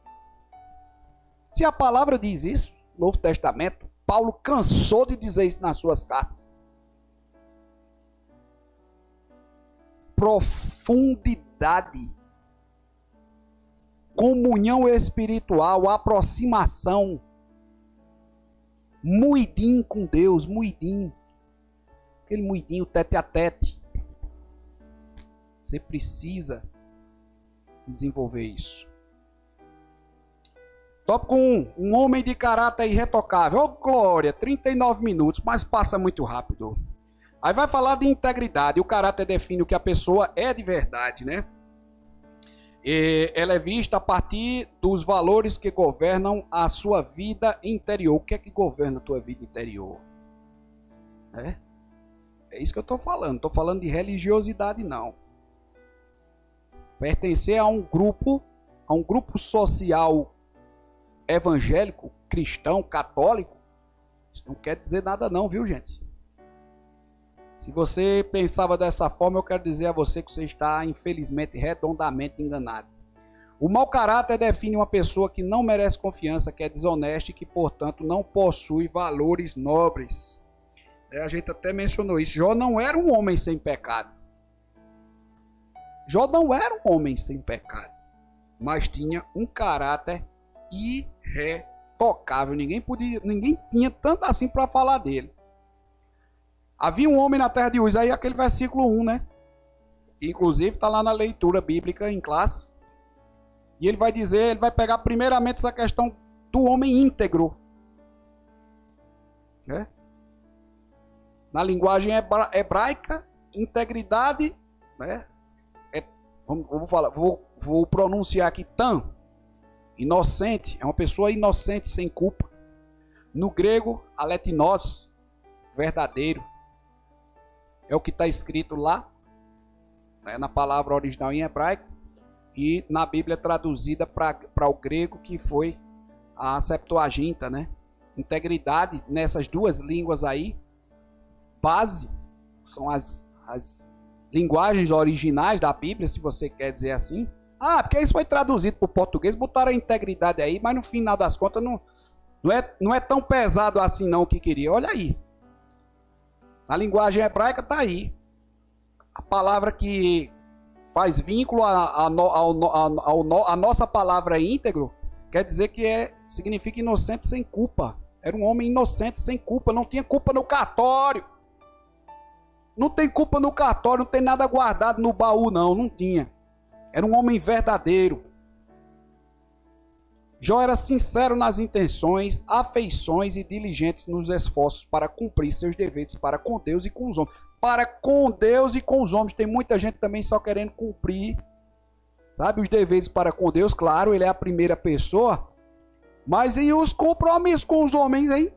Se a palavra diz isso, Novo Testamento, Paulo cansou de dizer isso nas suas cartas. Profundidade, comunhão espiritual, aproximação, muidim com Deus, muidim, aquele muidinho tete a tete. Você precisa desenvolver isso. Tópico 1, um homem de caráter irretocável. Oh, glória, 39 minutos, mas passa muito rápido. Aí vai falar de integridade. O caráter define o que a pessoa é de verdade, né? E ela é vista a partir dos valores que governam a sua vida interior. O que é que governa a tua vida interior? É isso que eu estou falando. Não estou falando de religiosidade, não. Pertencer a um grupo social evangélico, cristão, católico, isso não quer dizer nada não, viu, gente? Se você pensava dessa forma, eu quero dizer a você que você está, infelizmente, redondamente enganado. O mau caráter define uma pessoa que não merece confiança, que é desonesta e que, portanto, não possui valores nobres. A gente até mencionou isso. Jó não era um homem sem pecado. Jó não era um homem sem pecado, mas tinha um caráter irretocável. Ninguém tinha tanto assim para falar dele. Havia um homem na terra de Uz, aí aquele versículo 1, né? Que inclusive está lá na leitura bíblica em classe. E ele vai dizer, ele vai pegar primeiramente essa questão do homem íntegro. Né? Na linguagem hebraica, integridade, né? Vou pronunciar aqui tam. Inocente, é uma pessoa inocente, sem culpa. No grego, aletinos, verdadeiro. É o que está escrito lá, né, na palavra original em hebraico, e na Bíblia traduzida para o grego, que foi a Septuaginta, né? Integridade nessas duas línguas aí, base, são as linguagens originais da Bíblia, se você quer dizer assim. Ah, porque isso foi traduzido para o português, botaram a integridade aí, mas no final das contas não é tão pesado assim não o que queria. Olha aí. A linguagem hebraica está aí. A palavra que faz vínculo à nossa palavra íntegro, quer dizer que significa inocente sem culpa. Era um homem inocente sem culpa, não tinha culpa no cartório. Não tem culpa no cartório, não tem nada guardado no baú, não tinha. Era um homem verdadeiro. Jó era sincero nas intenções, afeições e diligentes nos esforços para cumprir seus deveres para com Deus e com os homens. Para com Deus e com os homens. Tem muita gente também só querendo cumprir, sabe, os deveres para com Deus. Claro, ele é a primeira pessoa. Mas e os compromissos com os homens, hein?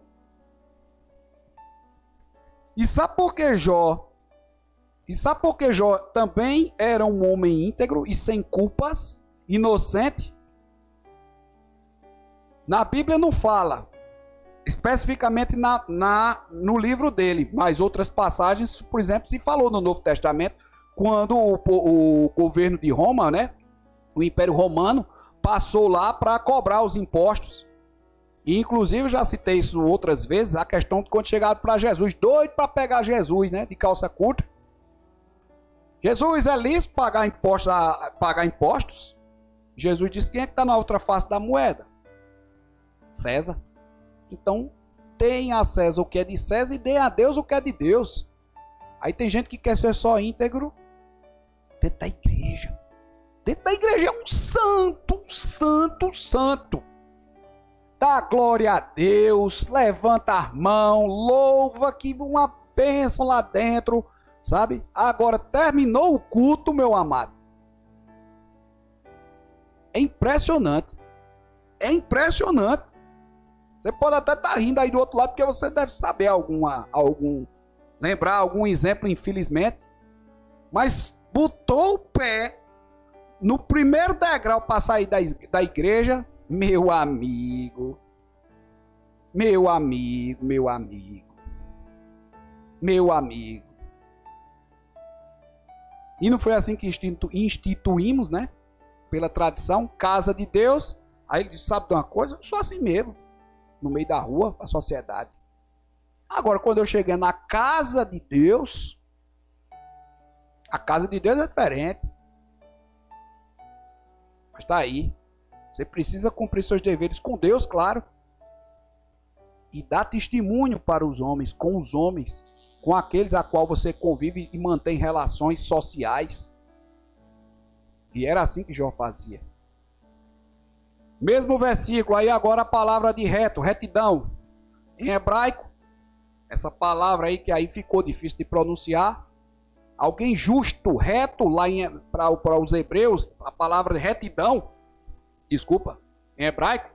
E sabe por que Jó? Também era um homem íntegro e sem culpas, inocente? Na Bíblia não fala, especificamente no livro dele, mas outras passagens, por exemplo, se falou no Novo Testamento, quando o governo de Roma, né, o Império Romano, passou lá para cobrar os impostos. E inclusive eu já citei isso outras vezes, a questão de quando chegaram para Jesus, doido para pegar Jesus, né, de calça curta. Jesus, é lícito pagar impostos? Jesus disse, quem é que está na outra face da moeda? César. Então, tenha a César o que é de César e dê a Deus o que é de Deus. Aí tem gente que quer ser só íntegro dentro da igreja. Dentro da igreja é um santo. Dá glória a Deus, levanta a mão, louva, que uma bênção lá dentro, sabe? Agora terminou o culto, meu amado. É impressionante. Você pode até estar rindo aí do outro lado, porque você deve saber lembrar algum exemplo, infelizmente. Mas botou o pé no primeiro degrau para sair da igreja, meu amigo. E não foi assim que instituímos, né? Pela tradição, casa de Deus. Aí ele disse, sabe de uma coisa? Eu sou assim mesmo. No meio da rua, a sociedade. Agora, quando eu cheguei na casa de Deus, a casa de Deus é diferente. Mas está aí. Você precisa cumprir seus deveres com Deus, claro. E dar testemunho para os homens, com aqueles a qual você convive e mantém relações sociais. E era assim que Jó fazia. Mesmo versículo, aí agora a palavra de retidão. Em hebraico, essa palavra aí que aí ficou difícil de pronunciar. Alguém justo, reto, lá para os hebreus, a palavra retidão, desculpa, em hebraico,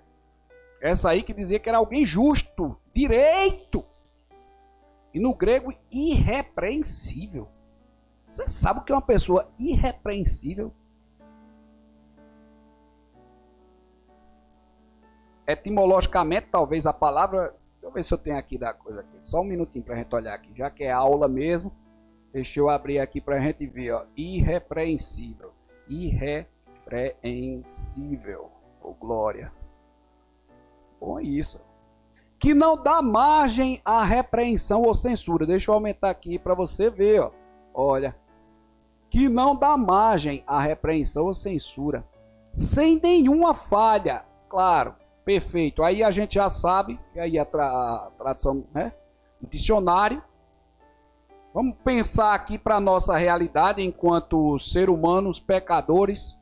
essa aí que dizia que era alguém justo, direito. E no grego, irrepreensível. Você sabe o que é uma pessoa irrepreensível? Etimologicamente, talvez a palavra... Deixa eu ver se eu tenho aqui da coisa aqui. Só um minutinho para a gente olhar aqui. Já que é aula mesmo, deixa eu abrir aqui para a gente ver. Ó. Irrepreensível. Irrepreensível. Oh, glória. Bom, é isso. Que não dá margem à repreensão ou censura. Deixa eu aumentar aqui para você ver. Ó. Olha. que não dá margem à repreensão ou censura, sem nenhuma falha, claro, perfeito. Aí a gente já sabe, e aí a tradução, né, o dicionário. Vamos pensar aqui para a nossa realidade enquanto seres humanos pecadores,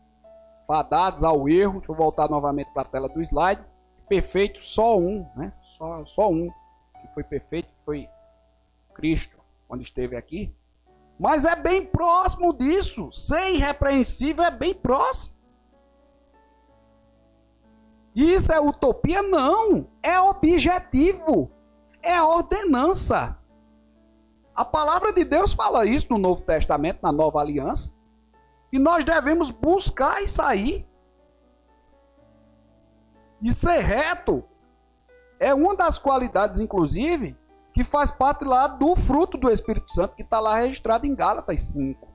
fadados ao erro. Deixa eu voltar novamente para a tela do slide. Perfeito, só um, né? Só um que foi perfeito, que foi Cristo, quando esteve aqui. Mas é bem próximo disso. Ser irrepreensível é bem próximo. Isso é utopia? Não. É objetivo. É ordenança. A palavra de Deus fala isso no Novo Testamento, na Nova Aliança. E nós devemos buscar isso aí. E ser reto é uma das qualidades, inclusive, que faz parte lá do fruto do Espírito Santo, que está lá registrado em Gálatas 5.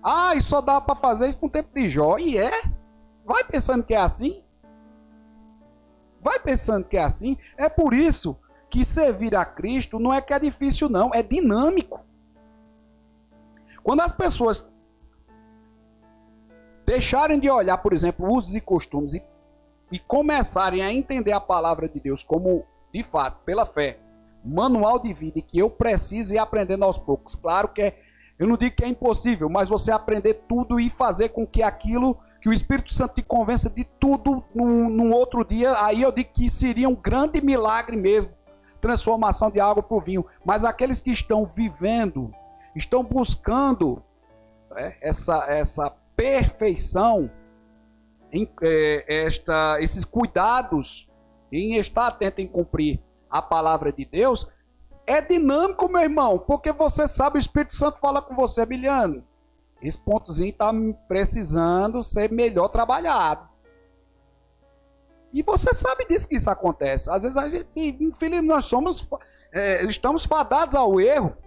Ah, e só dá para fazer isso no tempo de Jó. E é? Vai pensando que é assim? Vai pensando que é assim? É por isso que servir a Cristo não é que é difícil, não. É dinâmico. Quando as pessoas deixarem de olhar, por exemplo, usos e costumes e começarem a entender a palavra de Deus como, de fato, pela fé, manual de vida, e que eu preciso ir aprendendo aos poucos. Claro que eu não digo que é impossível, mas você aprender tudo e fazer com que aquilo, que o Espírito Santo te convença de tudo num outro dia, aí eu digo que seria um grande milagre mesmo, transformação de água para o vinho. Mas aqueles que estão vivendo, estão buscando essa perfeição, esses cuidados em estar atento em cumprir a palavra de Deus, é dinâmico, meu irmão, porque você sabe, o Espírito Santo fala com você, Biliano, esse pontozinho está precisando ser melhor trabalhado. E você sabe disso, que isso acontece. Às vezes a gente, infelizmente, nós estamos fadados ao erro,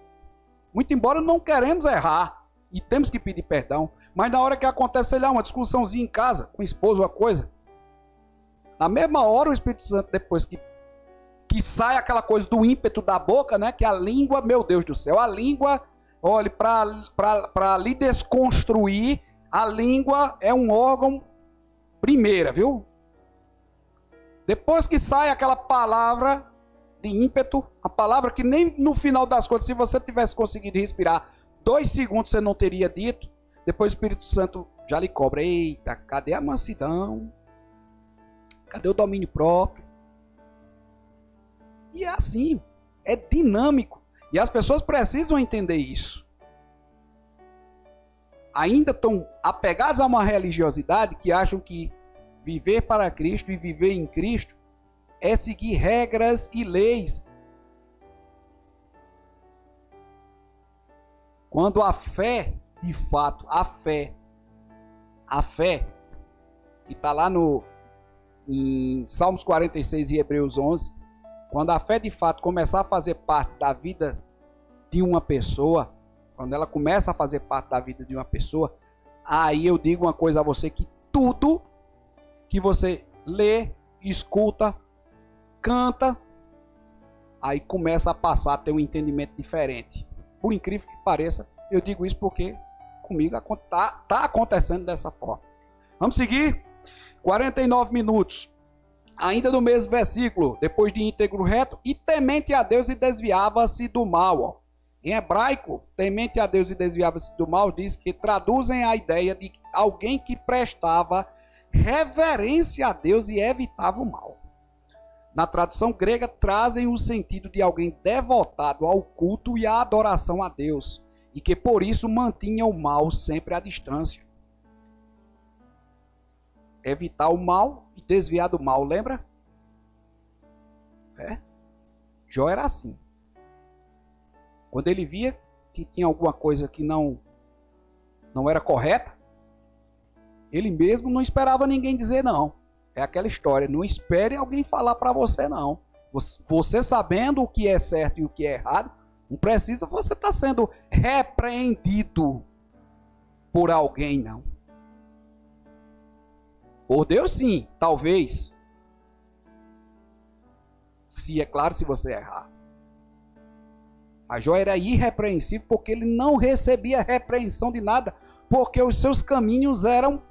muito embora não queremos errar, e temos que pedir perdão. Mas na hora que acontece, sei lá, uma discussãozinha em casa, com o esposo, uma coisa, na mesma hora o Espírito Santo, depois que sai aquela coisa do ímpeto da boca, né? Que a língua, meu Deus do céu, a língua, olha, para lhe desconstruir, a língua é um órgão primeira, viu? Depois que sai aquela palavra de ímpeto, a palavra que nem no final das contas, se você tivesse conseguido respirar 2 segundos, você não teria dito. Depois o Espírito Santo já lhe cobra. Eita, cadê a mansidão? Cadê o domínio próprio? E é assim, é dinâmico. E as pessoas precisam entender isso. Ainda estão apegados a uma religiosidade que acham que viver para Cristo e viver em Cristo é seguir regras e leis. Quando a fé, de fato, a fé, que está lá em Salmos 46 e Hebreus 11, quando a fé de fato começar a fazer parte da vida de uma pessoa, quando ela começa a fazer parte da vida de uma pessoa, aí eu digo uma coisa a você, que tudo que você lê, escuta, canta, aí começa a passar a ter um entendimento diferente. Por incrível que pareça, eu digo isso porque comigo está acontecendo dessa forma. Vamos seguir? 49 minutos. Ainda no mesmo versículo, depois de íntegro, reto e temente a Deus e desviava-se do mal. Ó. Em hebraico, temente a Deus e desviava-se do mal, diz que traduzem a ideia de alguém que prestava reverência a Deus e evitava o mal. Na tradução grega, trazem o sentido de alguém devotado ao culto e à adoração a Deus, e que por isso mantinha o mal sempre à distância. Evitar o mal e desviar do mal, lembra? Jó era assim. Quando ele via que tinha alguma coisa que não era correta, ele mesmo não esperava ninguém dizer não. É aquela história, não espere alguém falar para você não. Você sabendo o que é certo e o que é errado, não precisa você estar sendo repreendido por alguém, não. Por Deus sim, talvez. Se é claro, se você errar. Mas Jó era irrepreensível porque ele não recebia repreensão de nada, porque os seus caminhos eram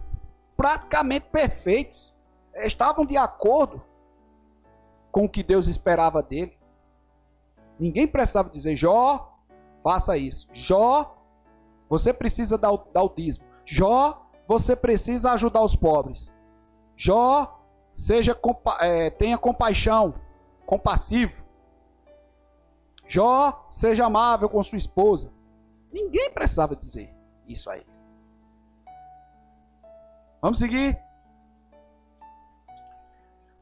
praticamente perfeitos. Estavam de acordo com o que Deus esperava dele. Ninguém precisava dizer: Jó, faça isso. Jó, você precisa dar o dízimo. Jó, você precisa ajudar os pobres. Jó, tenha compaixão, compassivo. Jó, seja amável com sua esposa. Ninguém precisava dizer isso a ele. Vamos seguir?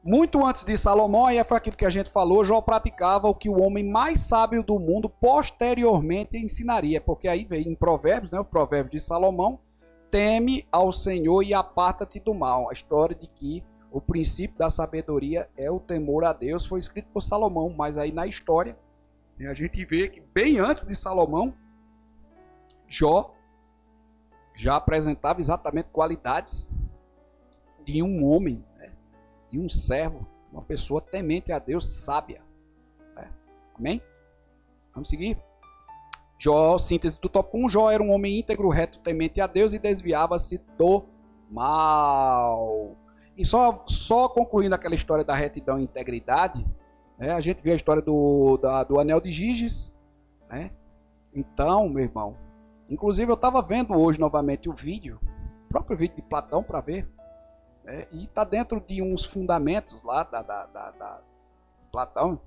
Muito antes de Salomão, e foi aquilo que a gente falou, Jó praticava o que o homem mais sábio do mundo posteriormente ensinaria. Porque aí vem em Provérbios, né, o provérbio de Salomão: teme ao Senhor e aparta-te do mal. A história de que o princípio da sabedoria é o temor a Deus foi escrito por Salomão, mas aí na história a gente vê que bem antes de Salomão, Jó já apresentava exatamente qualidades de um homem, né? De um servo, uma pessoa temente a Deus, sábia. Né? Amém? Vamos seguir? Jó, síntese do tópico 1, Jó era um homem íntegro, reto, temente a Deus e desviava-se do mal. E só concluindo aquela história da retidão e integridade, né, a gente vê a história do anel de Giges, né? Então, meu irmão, inclusive eu estava vendo hoje novamente o próprio vídeo de Platão para ver, né, e está dentro de uns fundamentos lá da Platão,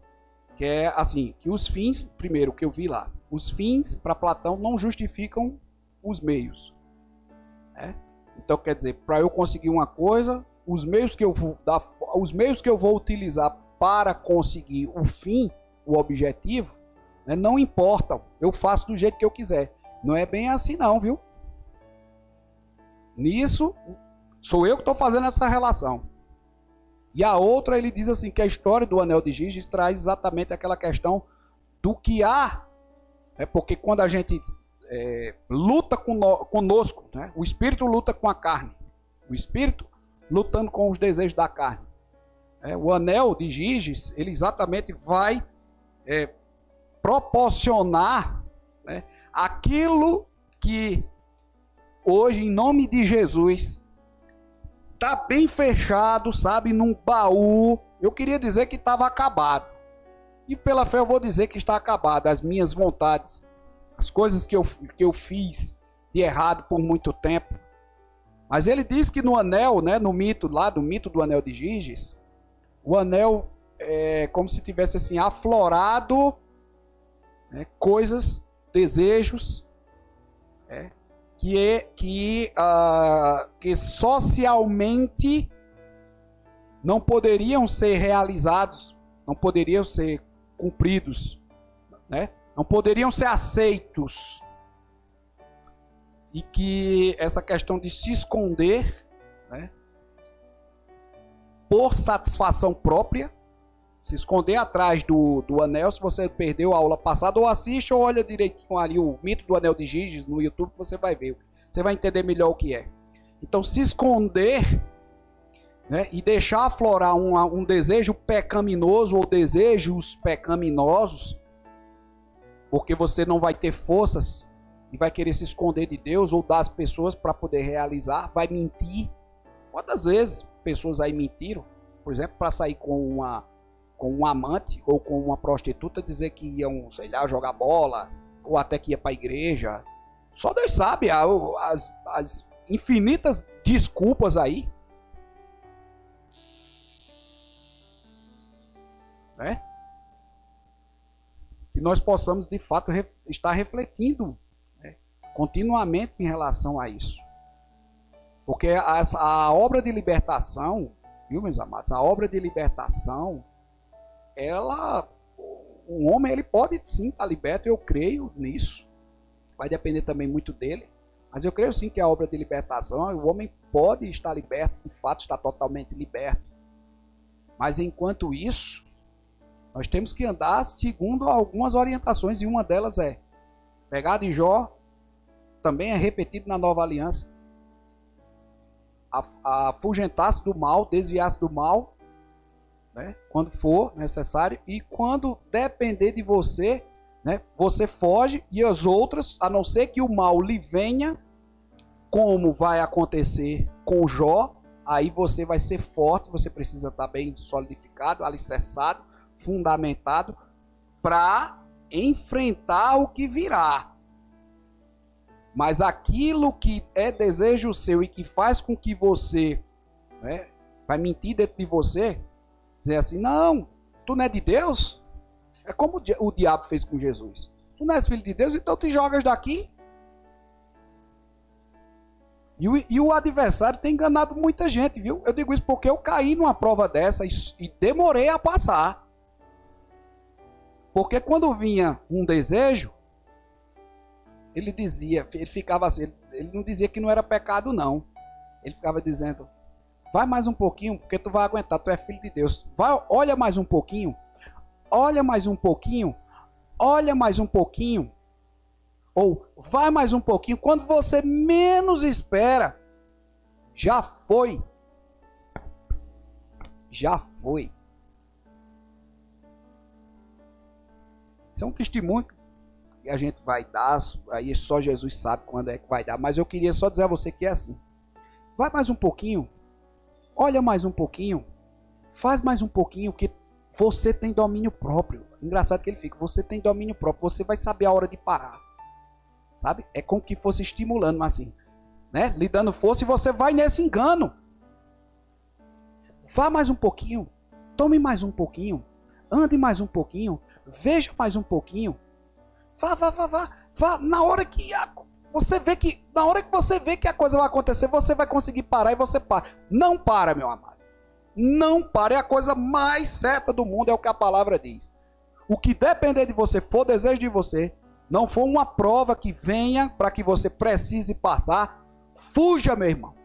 que é assim, que os fins, primeiro que eu vi lá, os fins para Platão não justificam os meios. Né? Então quer dizer, para eu conseguir uma coisa, os meios que eu vou utilizar para conseguir o fim, o objetivo, né, não importam. Eu faço do jeito que eu quiser. Não é bem assim não, viu? Nisso, sou eu que estou fazendo essa relação. E a outra, ele diz assim, que a história do anel de Giges traz exatamente aquela questão do que há. Porque quando a gente luta conosco, né, o espírito luta com a carne. O espírito lutando com os desejos da carne. O anel de Giges, ele exatamente vai proporcionar, né, aquilo que hoje, em nome de Jesus, está bem fechado, sabe, num baú. Eu queria dizer que estava acabado. E pela fé eu vou dizer que está acabado. As minhas vontades, as coisas que eu fiz de errado por muito tempo. Mas ele diz que no anel, né, no mito lá, do mito do anel de Giges, o anel é como se tivesse assim aflorado, né, coisas, desejos, que socialmente não poderiam ser realizados, não poderiam ser cumpridos, né? Não poderiam ser aceitos. E que essa questão de se esconder, né, por satisfação própria, se esconder atrás do anel, se você perdeu a aula passada, ou assiste ou olha direitinho ali o mito do anel de Giges no YouTube, você vai ver, você vai entender melhor o que é. Então, se esconder, né, e deixar aflorar um desejo pecaminoso ou desejos pecaminosos, porque você não vai ter forças e vai querer se esconder de Deus ou das pessoas para poder realizar, vai mentir. Quantas vezes pessoas aí mentiram, por exemplo, para sair com um amante ou com uma prostituta, dizer que iam, sei lá, jogar bola, ou até que ia para a igreja. Só Deus sabe as infinitas desculpas aí. Né? Que nós possamos, de fato, estar refletindo, né, continuamente em relação a isso. Porque a obra de libertação, viu, meus amados? A obra de libertação, o homem ele pode sim estar liberto, eu creio nisso. Vai depender também muito dele. Mas eu creio sim que a obra de libertação, o homem pode estar liberto, de fato está totalmente liberto. Mas enquanto isso, nós temos que andar segundo algumas orientações, e uma delas é, pegado em Jó, também é repetido na Nova Aliança, afugentar-se do mal, desviar-se do mal, né, quando for necessário, e quando depender de você, né? Você foge e as outras, a não ser que o mal lhe venha, como vai acontecer com Jó, aí você vai ser forte, você precisa estar bem solidificado, alicerçado, fundamentado, para enfrentar o que virá. Mas aquilo que é desejo seu e que faz com que você, né, vai mentir dentro de você, dizer assim, não, tu não é de Deus? É como o diabo fez com Jesus. Tu não és filho de Deus, então te jogas daqui. E o adversário tem enganado muita gente, viu? Eu digo isso porque eu caí numa prova dessa e demorei a passar. Porque quando vinha um desejo, ele ficava assim, ele não dizia que não era pecado, não. Ele ficava dizendo, vai mais um pouquinho, porque tu vai aguentar, tu é filho de Deus. Vai, olha mais um pouquinho, olha mais um pouquinho, olha mais um pouquinho. Ou vai mais um pouquinho, quando você menos espera, já foi. Já foi. Isso é um testemunho que a gente vai dar, aí só Jesus sabe quando é que vai dar, mas eu queria só dizer a você que é assim. Vai mais um pouquinho, olha mais um pouquinho, faz mais um pouquinho, que você tem domínio próprio. Engraçado que ele fica, você tem domínio próprio, você vai saber a hora de parar. Sabe? É como que fosse estimulando, mas assim, né? Lhe dando força e você vai nesse engano. Vá mais um pouquinho, tome mais um pouquinho, ande mais um pouquinho, veja mais um pouquinho. Vá. Na hora que você vê que a coisa vai acontecer, você vai conseguir parar e você para. Não para, meu amado. Não para. É a coisa mais certa do mundo, é o que a palavra diz. O que depender de você, for desejo de você, não for uma prova que venha para que você precise passar, fuja, meu irmão.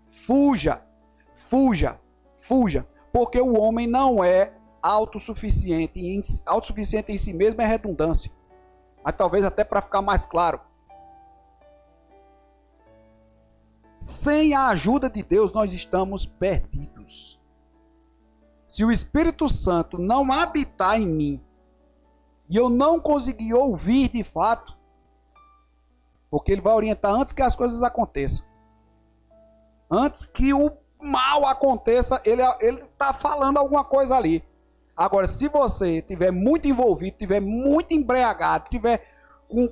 Fuja. Porque o homem não é autossuficiente. Autossuficiente em si mesmo é redundância. Mas talvez até para ficar mais claro. Sem a ajuda de Deus, nós estamos perdidos. Se o Espírito Santo não habitar em mim, e eu não conseguir ouvir de fato, porque ele vai orientar antes que as coisas aconteçam. Antes que o mal aconteça, ele está falando alguma coisa ali. Agora, se você estiver muito envolvido, estiver muito embriagado, estiver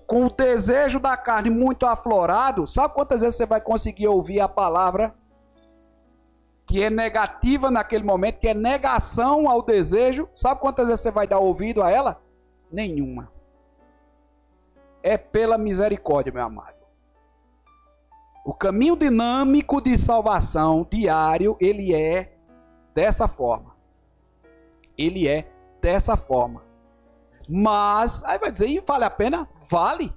com o desejo da carne muito aflorado, sabe quantas vezes você vai conseguir ouvir a palavra que é negativa naquele momento, que é negação ao desejo? Sabe quantas vezes você vai dar ouvido a ela? Nenhuma. É pela misericórdia, meu amado. O caminho dinâmico de salvação diário, ele é dessa forma. Ele é dessa forma. Mas, aí vai dizer, e vale a pena? Vale.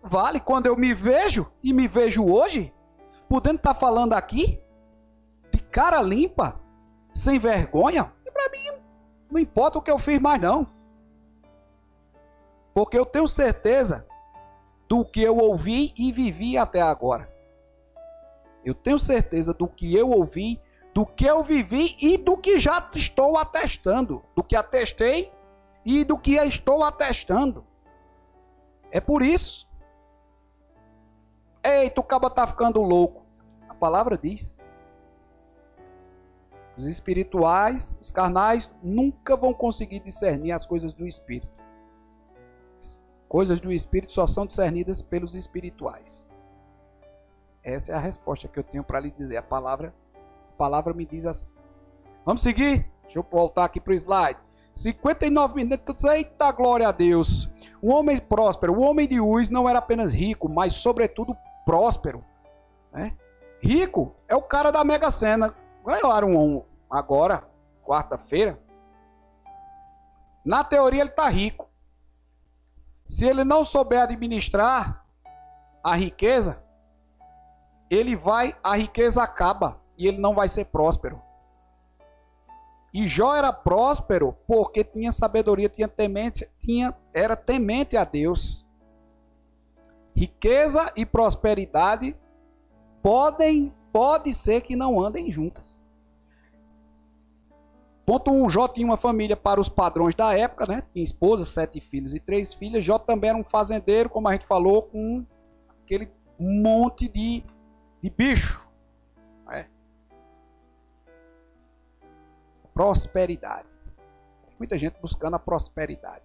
Vale. Quando eu me vejo, e me vejo hoje, podendo estar falando aqui, de cara limpa, sem vergonha, e para mim, não importa o que eu fiz mais não. Porque eu tenho certeza do que eu ouvi e vivi até agora. Eu tenho certeza do que eu ouvi, do que eu vivi e do que já estou atestando. Do que atestei e do que estou atestando. É por isso. Eita, o cabo está ficando louco. A palavra diz. Os espirituais, os carnais, nunca vão conseguir discernir as coisas do Espírito. Coisas do Espírito só são discernidas pelos espirituais. Essa é a resposta que eu tenho para lhe dizer. A palavra me diz assim. Vamos seguir? Deixa eu voltar aqui para o slide. 59 minutos. Eita, glória a Deus. O homem próspero, o homem de Uz não era apenas rico, mas sobretudo próspero. Né? Rico é o cara da Mega Sena. Ganharam um agora, quarta-feira. Na teoria ele está rico. Se ele não souber administrar a riqueza, a riqueza acaba e ele não vai ser próspero. E Jó era próspero porque tinha sabedoria, era temente a Deus. Riqueza e prosperidade pode ser que não andem juntas. Ponto 1, Jó tinha uma família para os padrões da época, né? Tinha esposa, 7 filhos e 3 filhas. Jó também era um fazendeiro, como a gente falou, com aquele monte de bicho. Né? Prosperidade. Muita gente buscando a prosperidade.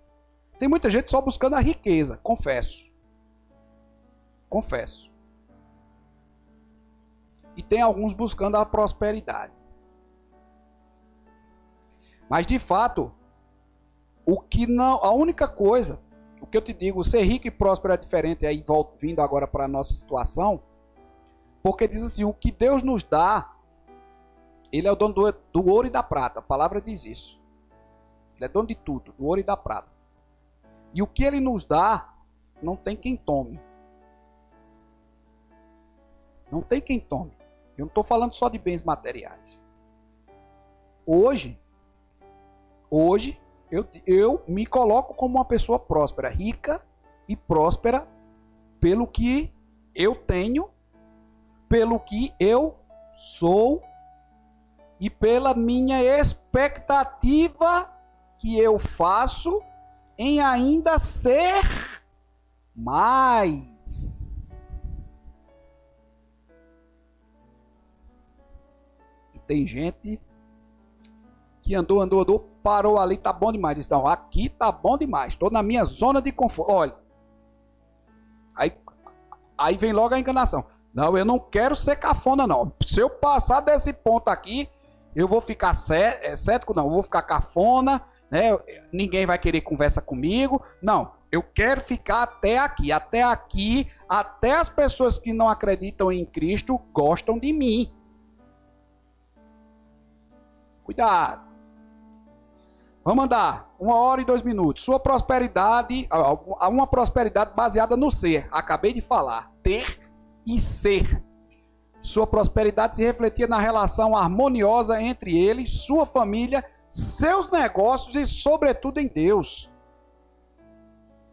Tem muita gente só buscando a riqueza, confesso. Confesso. E tem alguns buscando a prosperidade. Mas de fato, a única coisa, o que eu te digo, ser rico e próspero é diferente, aí vindo agora para a nossa situação, porque diz assim, o que Deus nos dá, Ele é o dono do ouro e da prata, a palavra diz isso. Ele é dono de tudo, do ouro e da prata. E o que Ele nos dá, não tem quem tome. Não tem quem tome. Eu não estou falando só de bens materiais. Hoje, eu me coloco como uma pessoa próspera, rica e próspera pelo que eu tenho, pelo que eu sou e pela minha expectativa que eu faço em ainda ser mais. E tem gente que andou, parou ali, tá bom demais. Disse, não, aqui tá bom demais, estou na minha zona de conforto. Olha, aí vem logo a enganação. Não, eu não quero ser cafona, não. Se eu passar desse ponto aqui, eu vou ficar cético, não, eu vou ficar cafona, né? Ninguém vai querer conversa comigo. Não, eu quero ficar até aqui. Até aqui, até as pessoas que não acreditam em Cristo gostam de mim. Cuidado. Vamos andar 1 hora e 2 minutos. Sua prosperidade, uma prosperidade baseada no ser. Acabei de falar. Ter e ser. Sua prosperidade se refletia na relação harmoniosa entre ele, sua família, seus negócios e, sobretudo, em Deus.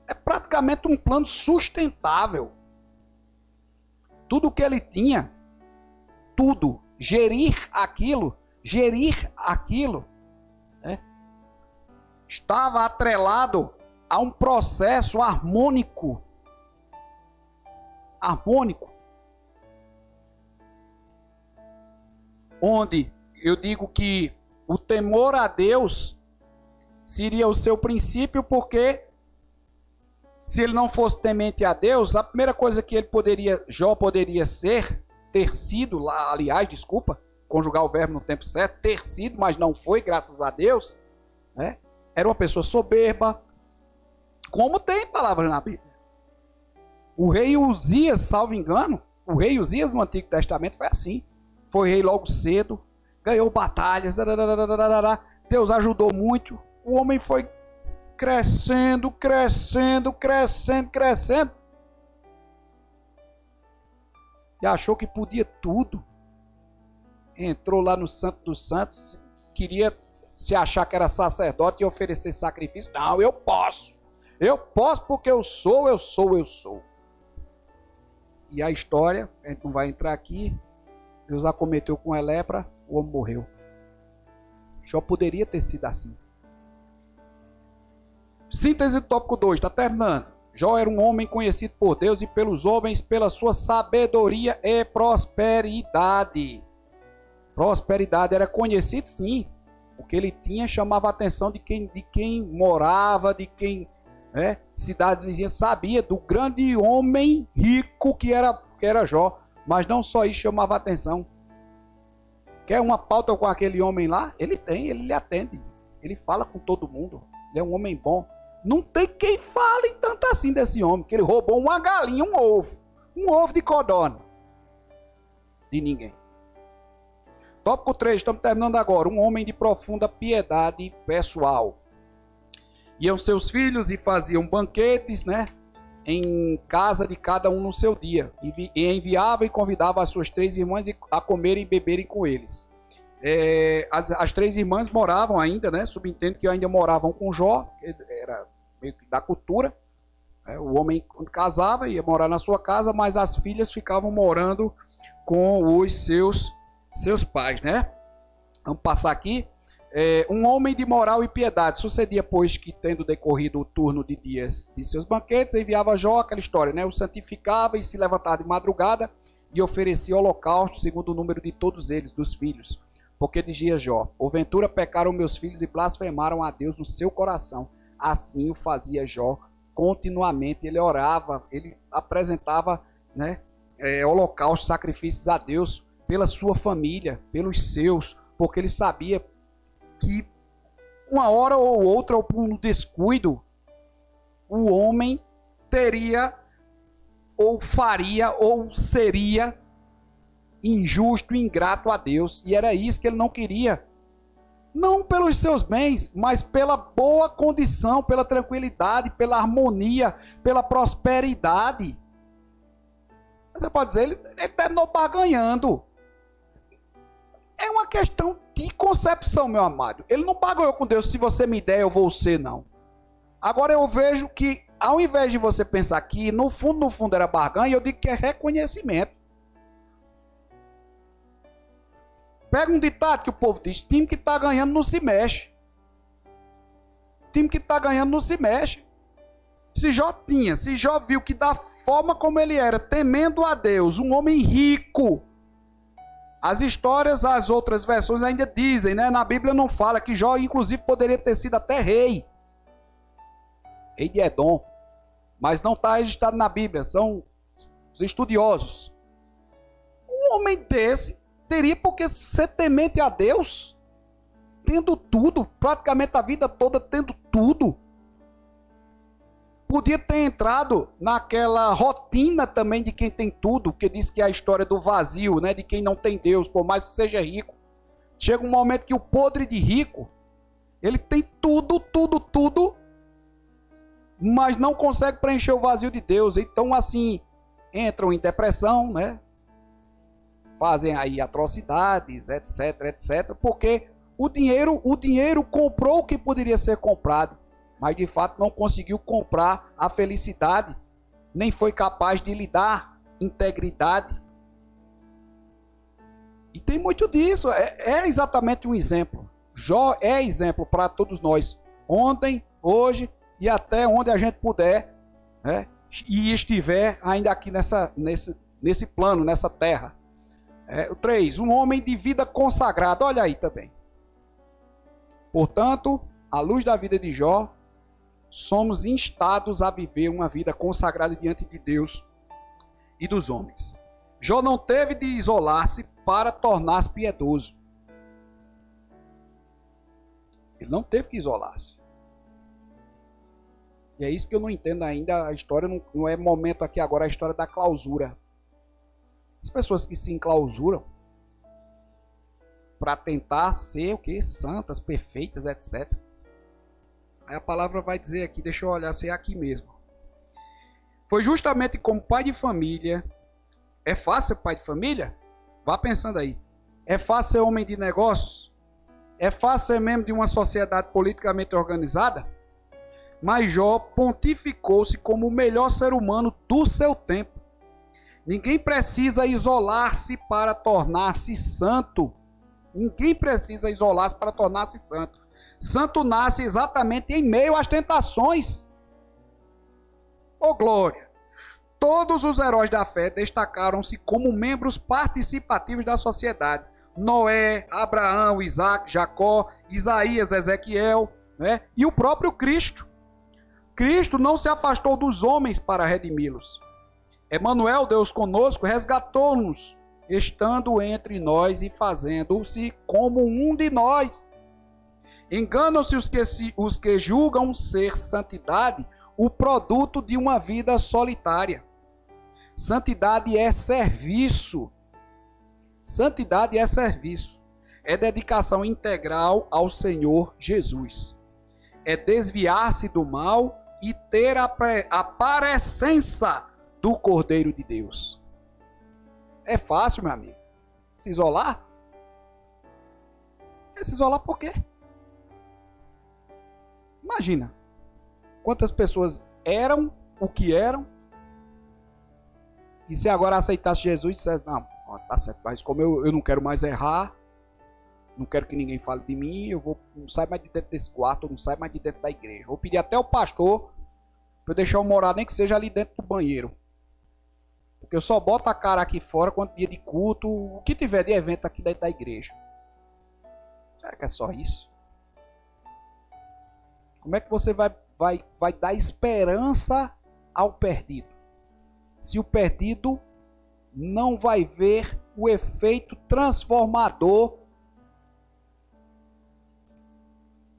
É praticamente um plano sustentável. Tudo que ele tinha, tudo, gerir aquilo, né? Estava atrelado a um processo harmônico. Onde eu digo que o temor a Deus seria o seu princípio, porque se ele não fosse temente a Deus, a primeira coisa que Jó poderia ter sido, conjugar o verbo no tempo certo, ter sido, mas não foi, graças a Deus, né? Era uma pessoa soberba, como tem palavras na Bíblia. O rei Uzias, salvo engano, o rei Uzias no Antigo Testamento foi assim. Foi rei logo cedo, ganhou batalhas, Deus ajudou muito. O homem foi crescendo. E achou que podia tudo. Entrou lá no Santo dos Santos, queria se achar que era sacerdote e oferecer sacrifício. Não, eu posso porque eu sou. E a história, a gente não vai entrar aqui, Deus acometeu com a lepra, o homem morreu. Jó poderia ter sido assim. Síntese do tópico 2, está terminando. Jó era um homem conhecido por Deus e pelos homens pela sua sabedoria e prosperidade. Prosperidade, era conhecido sim. O que ele tinha chamava a atenção de quem morava, de quem, cidades vizinhas, sabia do grande homem rico que era Jó. Mas não só isso chamava a atenção. Quer uma pauta com aquele homem lá? Ele tem, ele lhe atende. Ele fala com todo mundo. Ele é um homem bom. Não tem quem fale tanto assim desse homem, que ele roubou uma galinha, um ovo de codorna. De ninguém. Tópico 3, estamos terminando agora. Um homem de profunda piedade pessoal. Iam seus filhos e faziam banquetes, em casa de cada um no seu dia. E enviava e convidava as suas 3 irmãs a comerem e beberem com eles. As 3 irmãs moravam ainda, subentendo que ainda moravam com Jó, era meio que da cultura. O homem, quando casava, ia morar na sua casa, mas as filhas ficavam morando com os seus pais, Vamos passar aqui. Um homem de moral e piedade. Sucedia, pois, que tendo decorrido o turno de dias de seus banquetes, enviava Jó, aquela história, né? O santificava e se levantava de madrugada e oferecia holocausto segundo o número de todos eles, dos filhos. Porque dizia Jó: porventura pecaram meus filhos e blasfemaram a Deus no seu coração. Assim o fazia Jó continuamente. Ele orava, ele apresentava, né, holocaustos, sacrifícios a Deus pela sua família, pelos seus, porque ele sabia que uma hora ou outra, ou por um descuido, o homem teria, ou faria, ou seria injusto, ingrato a Deus. E era isso que ele não queria. Não pelos seus bens, mas pela boa condição, pela tranquilidade, pela harmonia, pela prosperidade. Você pode dizer, ele terminou barganhando. É uma questão de concepção, meu amado. Ele não barganhou com Deus, se você me der, eu vou ser, não. Agora eu vejo que, ao invés de você pensar que no fundo era barganha, eu digo que é reconhecimento. Pega um ditado que o povo diz: time que está ganhando não se mexe. Time que está ganhando não se mexe. Se Jó viu que da forma como ele era, temendo a Deus, um homem rico. As histórias, as outras versões ainda dizem, né? Na Bíblia não fala que Jó, inclusive, poderia ter sido até rei. Rei de Edom. Mas não está registrado na Bíblia, são os estudiosos. Um homem desse teria porque ser temente a Deus, tendo tudo, praticamente a vida toda tendo tudo. Podia ter entrado naquela rotina também de quem tem tudo, que diz que é a história do vazio, né? De quem não tem Deus, por mais que seja rico. Chega um momento que o podre de rico, ele tem tudo, mas não consegue preencher o vazio de Deus. Então, assim, entram em depressão, né? Fazem aí atrocidades, etc, porque o dinheiro comprou o que poderia ser comprado, mas de fato não conseguiu comprar a felicidade, nem foi capaz de lhe dar integridade. E tem muito disso, é exatamente um exemplo. Jó é exemplo para todos nós, ontem, hoje e até onde a gente puder, né, e estiver ainda aqui nesse plano, nessa terra. 3. Um homem de vida consagrada. Olha aí também. Portanto, à luz da vida de Jó, somos instados a viver uma vida consagrada diante de Deus e dos homens. Jó não teve de isolar-se para tornar-se piedoso. Ele não teve que isolar-se. E é isso que eu não entendo ainda. A história não é momento aqui agora, a história da clausura. As pessoas que se enclausuram para tentar ser o quê? Santas, perfeitas, etc. Aí a palavra vai dizer aqui, deixa eu olhar se é aqui mesmo. Foi justamente como pai de família. É fácil ser pai de família? Vá pensando aí. É fácil ser homem de negócios? É fácil ser membro de uma sociedade politicamente organizada? Mas Jó pontificou-se como o melhor ser humano do seu tempo. Ninguém precisa isolar-se para tornar-se santo. Ninguém precisa isolar-se para tornar-se santo. Santo nasce exatamente em meio às tentações. Oh glória! Todos os heróis da fé destacaram-se como membros participativos da sociedade. Noé, Abraão, Isaac, Jacó, Isaías, Ezequiel, né? E o próprio Cristo. Cristo não se afastou dos homens para redimi-los. Emanuel, Deus conosco, resgatou-nos, estando entre nós e fazendo-se como um de nós. Enganam-se os que julgam ser santidade o produto de uma vida solitária. Santidade é serviço. Santidade é serviço. É dedicação integral ao Senhor Jesus. É desviar-se do mal e ter a parecença do Cordeiro de Deus. É fácil, meu amigo, se isolar? Quer se isolar por quê? Imagina quantas pessoas eram o que eram, e se agora aceitasse Jesus e dissesse: não, tá certo, mas como eu não quero mais errar, não quero que ninguém fale de mim, não saio mais de dentro desse quarto, não saio mais de dentro da igreja. Vou pedir até o pastor para eu deixar eu morar, nem que seja ali dentro do banheiro. Porque eu só boto a cara aqui fora quando dia de culto, o que tiver de evento aqui dentro da igreja. Será que é só isso? Como é que você vai dar esperança ao perdido? Se o perdido não vai ver o efeito transformador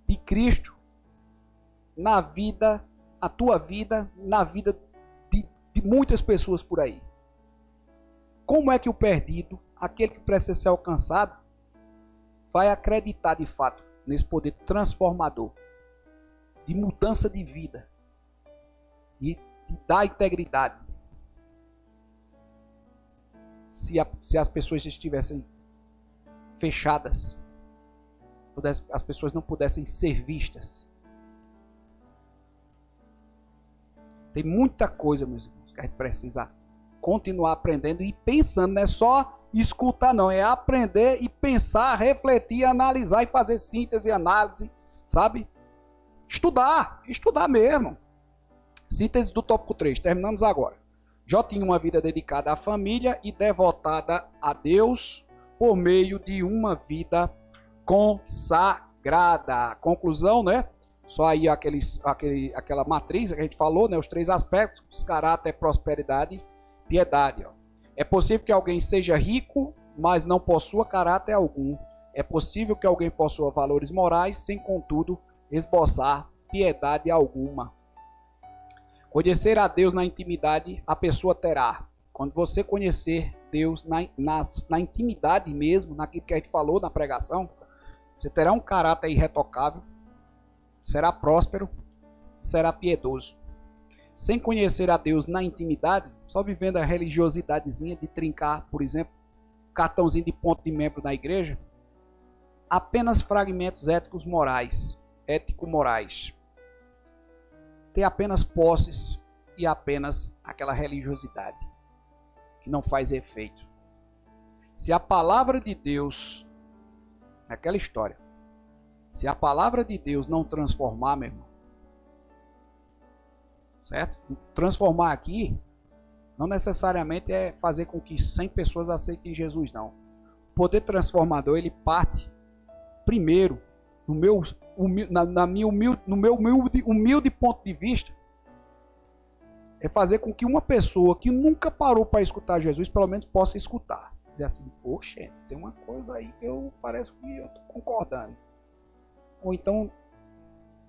de Cristo na vida, a tua vida, na vida de muitas pessoas por aí. Como é que o perdido, aquele que precisa ser alcançado, vai acreditar de fato nesse poder transformador, de mudança de vida e de dar integridade? Se as pessoas estivessem fechadas, as pessoas não pudessem ser vistas. Tem muita coisa, meus irmãos, que a gente precisa continuar aprendendo e pensando. Não é só escutar, não. É aprender e pensar, refletir, analisar e fazer síntese e análise, sabe? Estudar mesmo. Síntese do tópico 3, terminamos agora. Jó tinha uma vida dedicada à família e devotada a Deus por meio de uma vida consagrada. Conclusão, né? Só aí aquela matriz que a gente falou, né? Os 3 aspectos: caráter, prosperidade, piedade. Ó. É possível que alguém seja rico, mas não possua caráter algum. É possível que alguém possua valores morais, sem contudo esboçar piedade alguma. Conhecer a Deus na intimidade, a pessoa terá. Quando você conhecer Deus na intimidade mesmo, naquilo que a gente falou na pregação, você terá um caráter irretocável, será próspero, será piedoso. Sem conhecer a Deus na intimidade, só vivendo a religiosidadezinha de trincar, por exemplo, cartãozinho de ponto de membro na igreja, apenas fragmentos ético-morais. Ter apenas posses e apenas aquela religiosidade que não faz efeito. Se a palavra de Deus, naquela história, se a palavra de Deus não transformar, meu irmão, certo? Transformar aqui não necessariamente é fazer com que 100 pessoas aceitem Jesus, não. O poder transformador, ele parte primeiro no meu humilde ponto de vista, é fazer com que uma pessoa que nunca parou para escutar Jesus, pelo menos possa escutar. Dizer assim, poxa, tem uma coisa aí que parece que eu estou concordando. Ou então,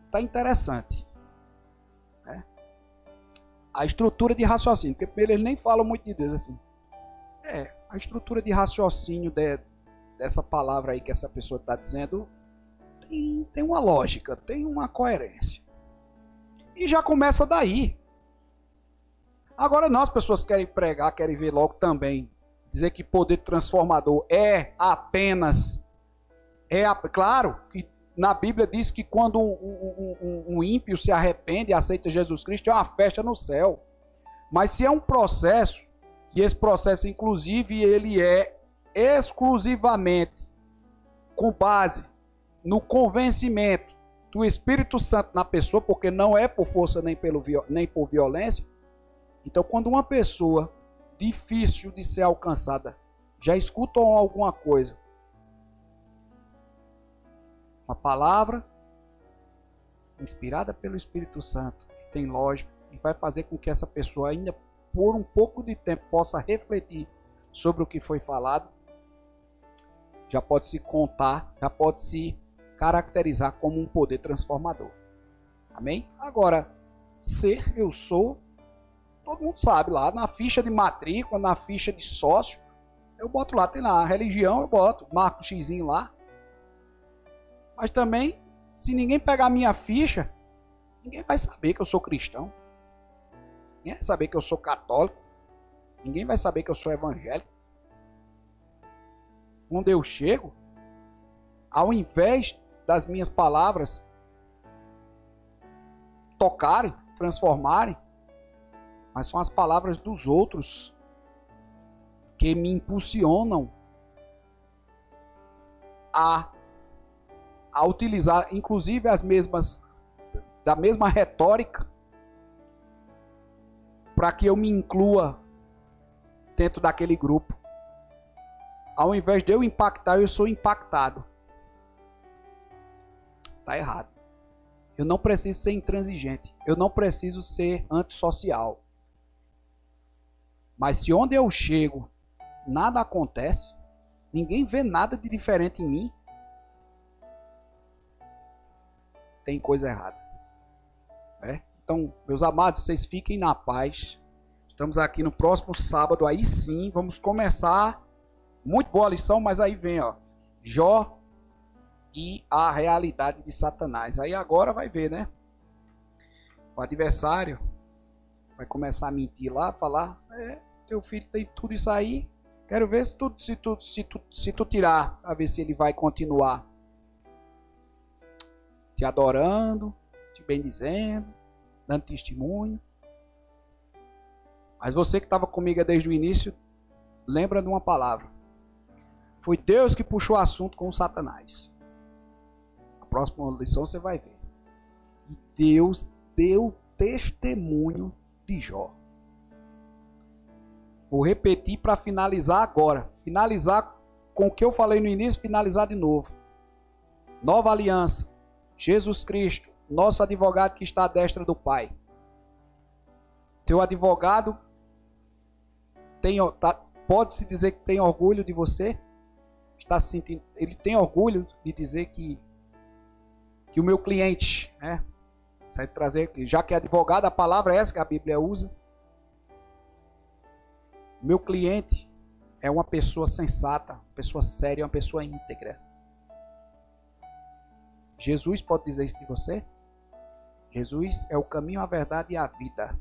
tá interessante. Né? A estrutura de raciocínio, porque primeiro eles nem falam muito de Deus assim. A estrutura de raciocínio dessa palavra aí que essa pessoa está dizendo tem uma lógica, tem uma coerência. E já começa daí. Agora não, as pessoas querem pregar, querem ver logo também, dizer que poder transformador claro que na Bíblia diz que quando um ímpio se arrepende e aceita Jesus Cristo, é uma festa no céu. Mas se é um processo, e esse processo inclusive ele é exclusivamente com base no convencimento do Espírito Santo na pessoa, porque não é por força nem por violência. Então, quando uma pessoa difícil de ser alcançada já escuta alguma coisa, uma palavra inspirada pelo Espírito Santo, que tem lógica, e vai fazer com que essa pessoa ainda por um pouco de tempo possa refletir sobre o que foi falado, já pode se contar, já pode se caracterizar como um poder transformador. Amém? Agora, eu sou, todo mundo sabe lá, na ficha de matrícula, na ficha de sócio, eu boto lá, tem lá a religião, eu boto, marco o xizinho lá. Mas também, se ninguém pegar a minha ficha, ninguém vai saber que eu sou cristão. Ninguém vai saber que eu sou católico. Ninguém vai saber que eu sou evangélico. Quando eu chego, ao invés das minhas palavras tocarem, transformarem, mas são as palavras dos outros que me impulsionam a a utilizar, inclusive, da mesma retórica, para que eu me inclua dentro daquele grupo. Ao invés de eu impactar, eu sou impactado. Está errado. Eu não preciso ser intransigente. Eu não preciso ser antissocial. Mas se onde eu chego, nada acontece, ninguém vê nada de diferente em mim, tem coisa errada. Então, meus amados, vocês fiquem na paz. Estamos aqui no próximo sábado, aí sim, vamos começar. Muito boa lição, mas aí vem, ó, Jó e a realidade de Satanás. Aí agora vai ver, né? O adversário vai começar a mentir lá, falar, teu filho tem tudo isso aí, quero ver se tu tirar, a ver se ele vai continuar te adorando, te bendizendo, dando testemunho. Mas você que estava comigo desde o início, lembra de uma palavra. Foi Deus que puxou o assunto com o Satanás. A próxima lição você vai ver. E Deus deu testemunho de Jó. Vou repetir para finalizar agora. Finalizar com o que eu falei no início, finalizar de novo. Nova aliança. Jesus Cristo, nosso advogado que está à destra do Pai. Teu advogado pode-se dizer que tem orgulho de você? Está se sentindo, ele tem orgulho de dizer que o meu cliente, né? Vai trazer, já que é advogado, a palavra é essa que a Bíblia usa. Meu cliente é uma pessoa sensata, uma pessoa séria, uma pessoa íntegra. Jesus pode dizer isso de você? Jesus é o caminho, a verdade e a vida.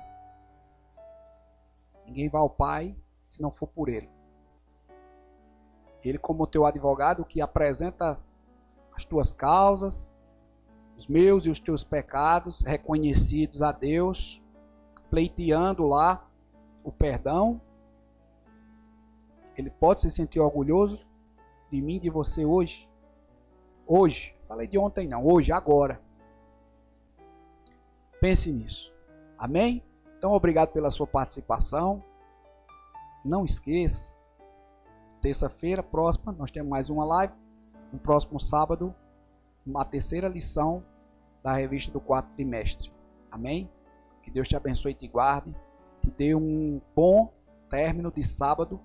Ninguém vai ao Pai se não for por Ele. Ele, como teu advogado, que apresenta as tuas causas, os meus e os teus pecados, reconhecidos a Deus, pleiteando lá o perdão. Ele pode se sentir orgulhoso de mim, de você hoje. Hoje, falei de ontem não, hoje, agora. Pense nisso. Amém? Então, obrigado pela sua participação. Não esqueça, terça-feira próxima, nós temos mais uma live. No próximo sábado, uma terceira lição da revista do quarto trimestre. Amém? Que Deus te abençoe e te guarde. Te dê um bom término de sábado,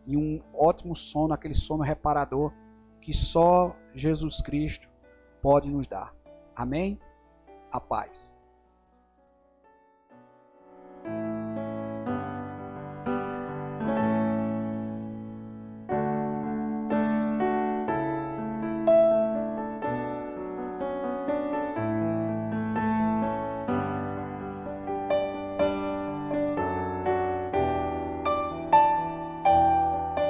e um ótimo sono, aquele sono reparador que só Jesus Cristo pode nos dar. Amém? A paz.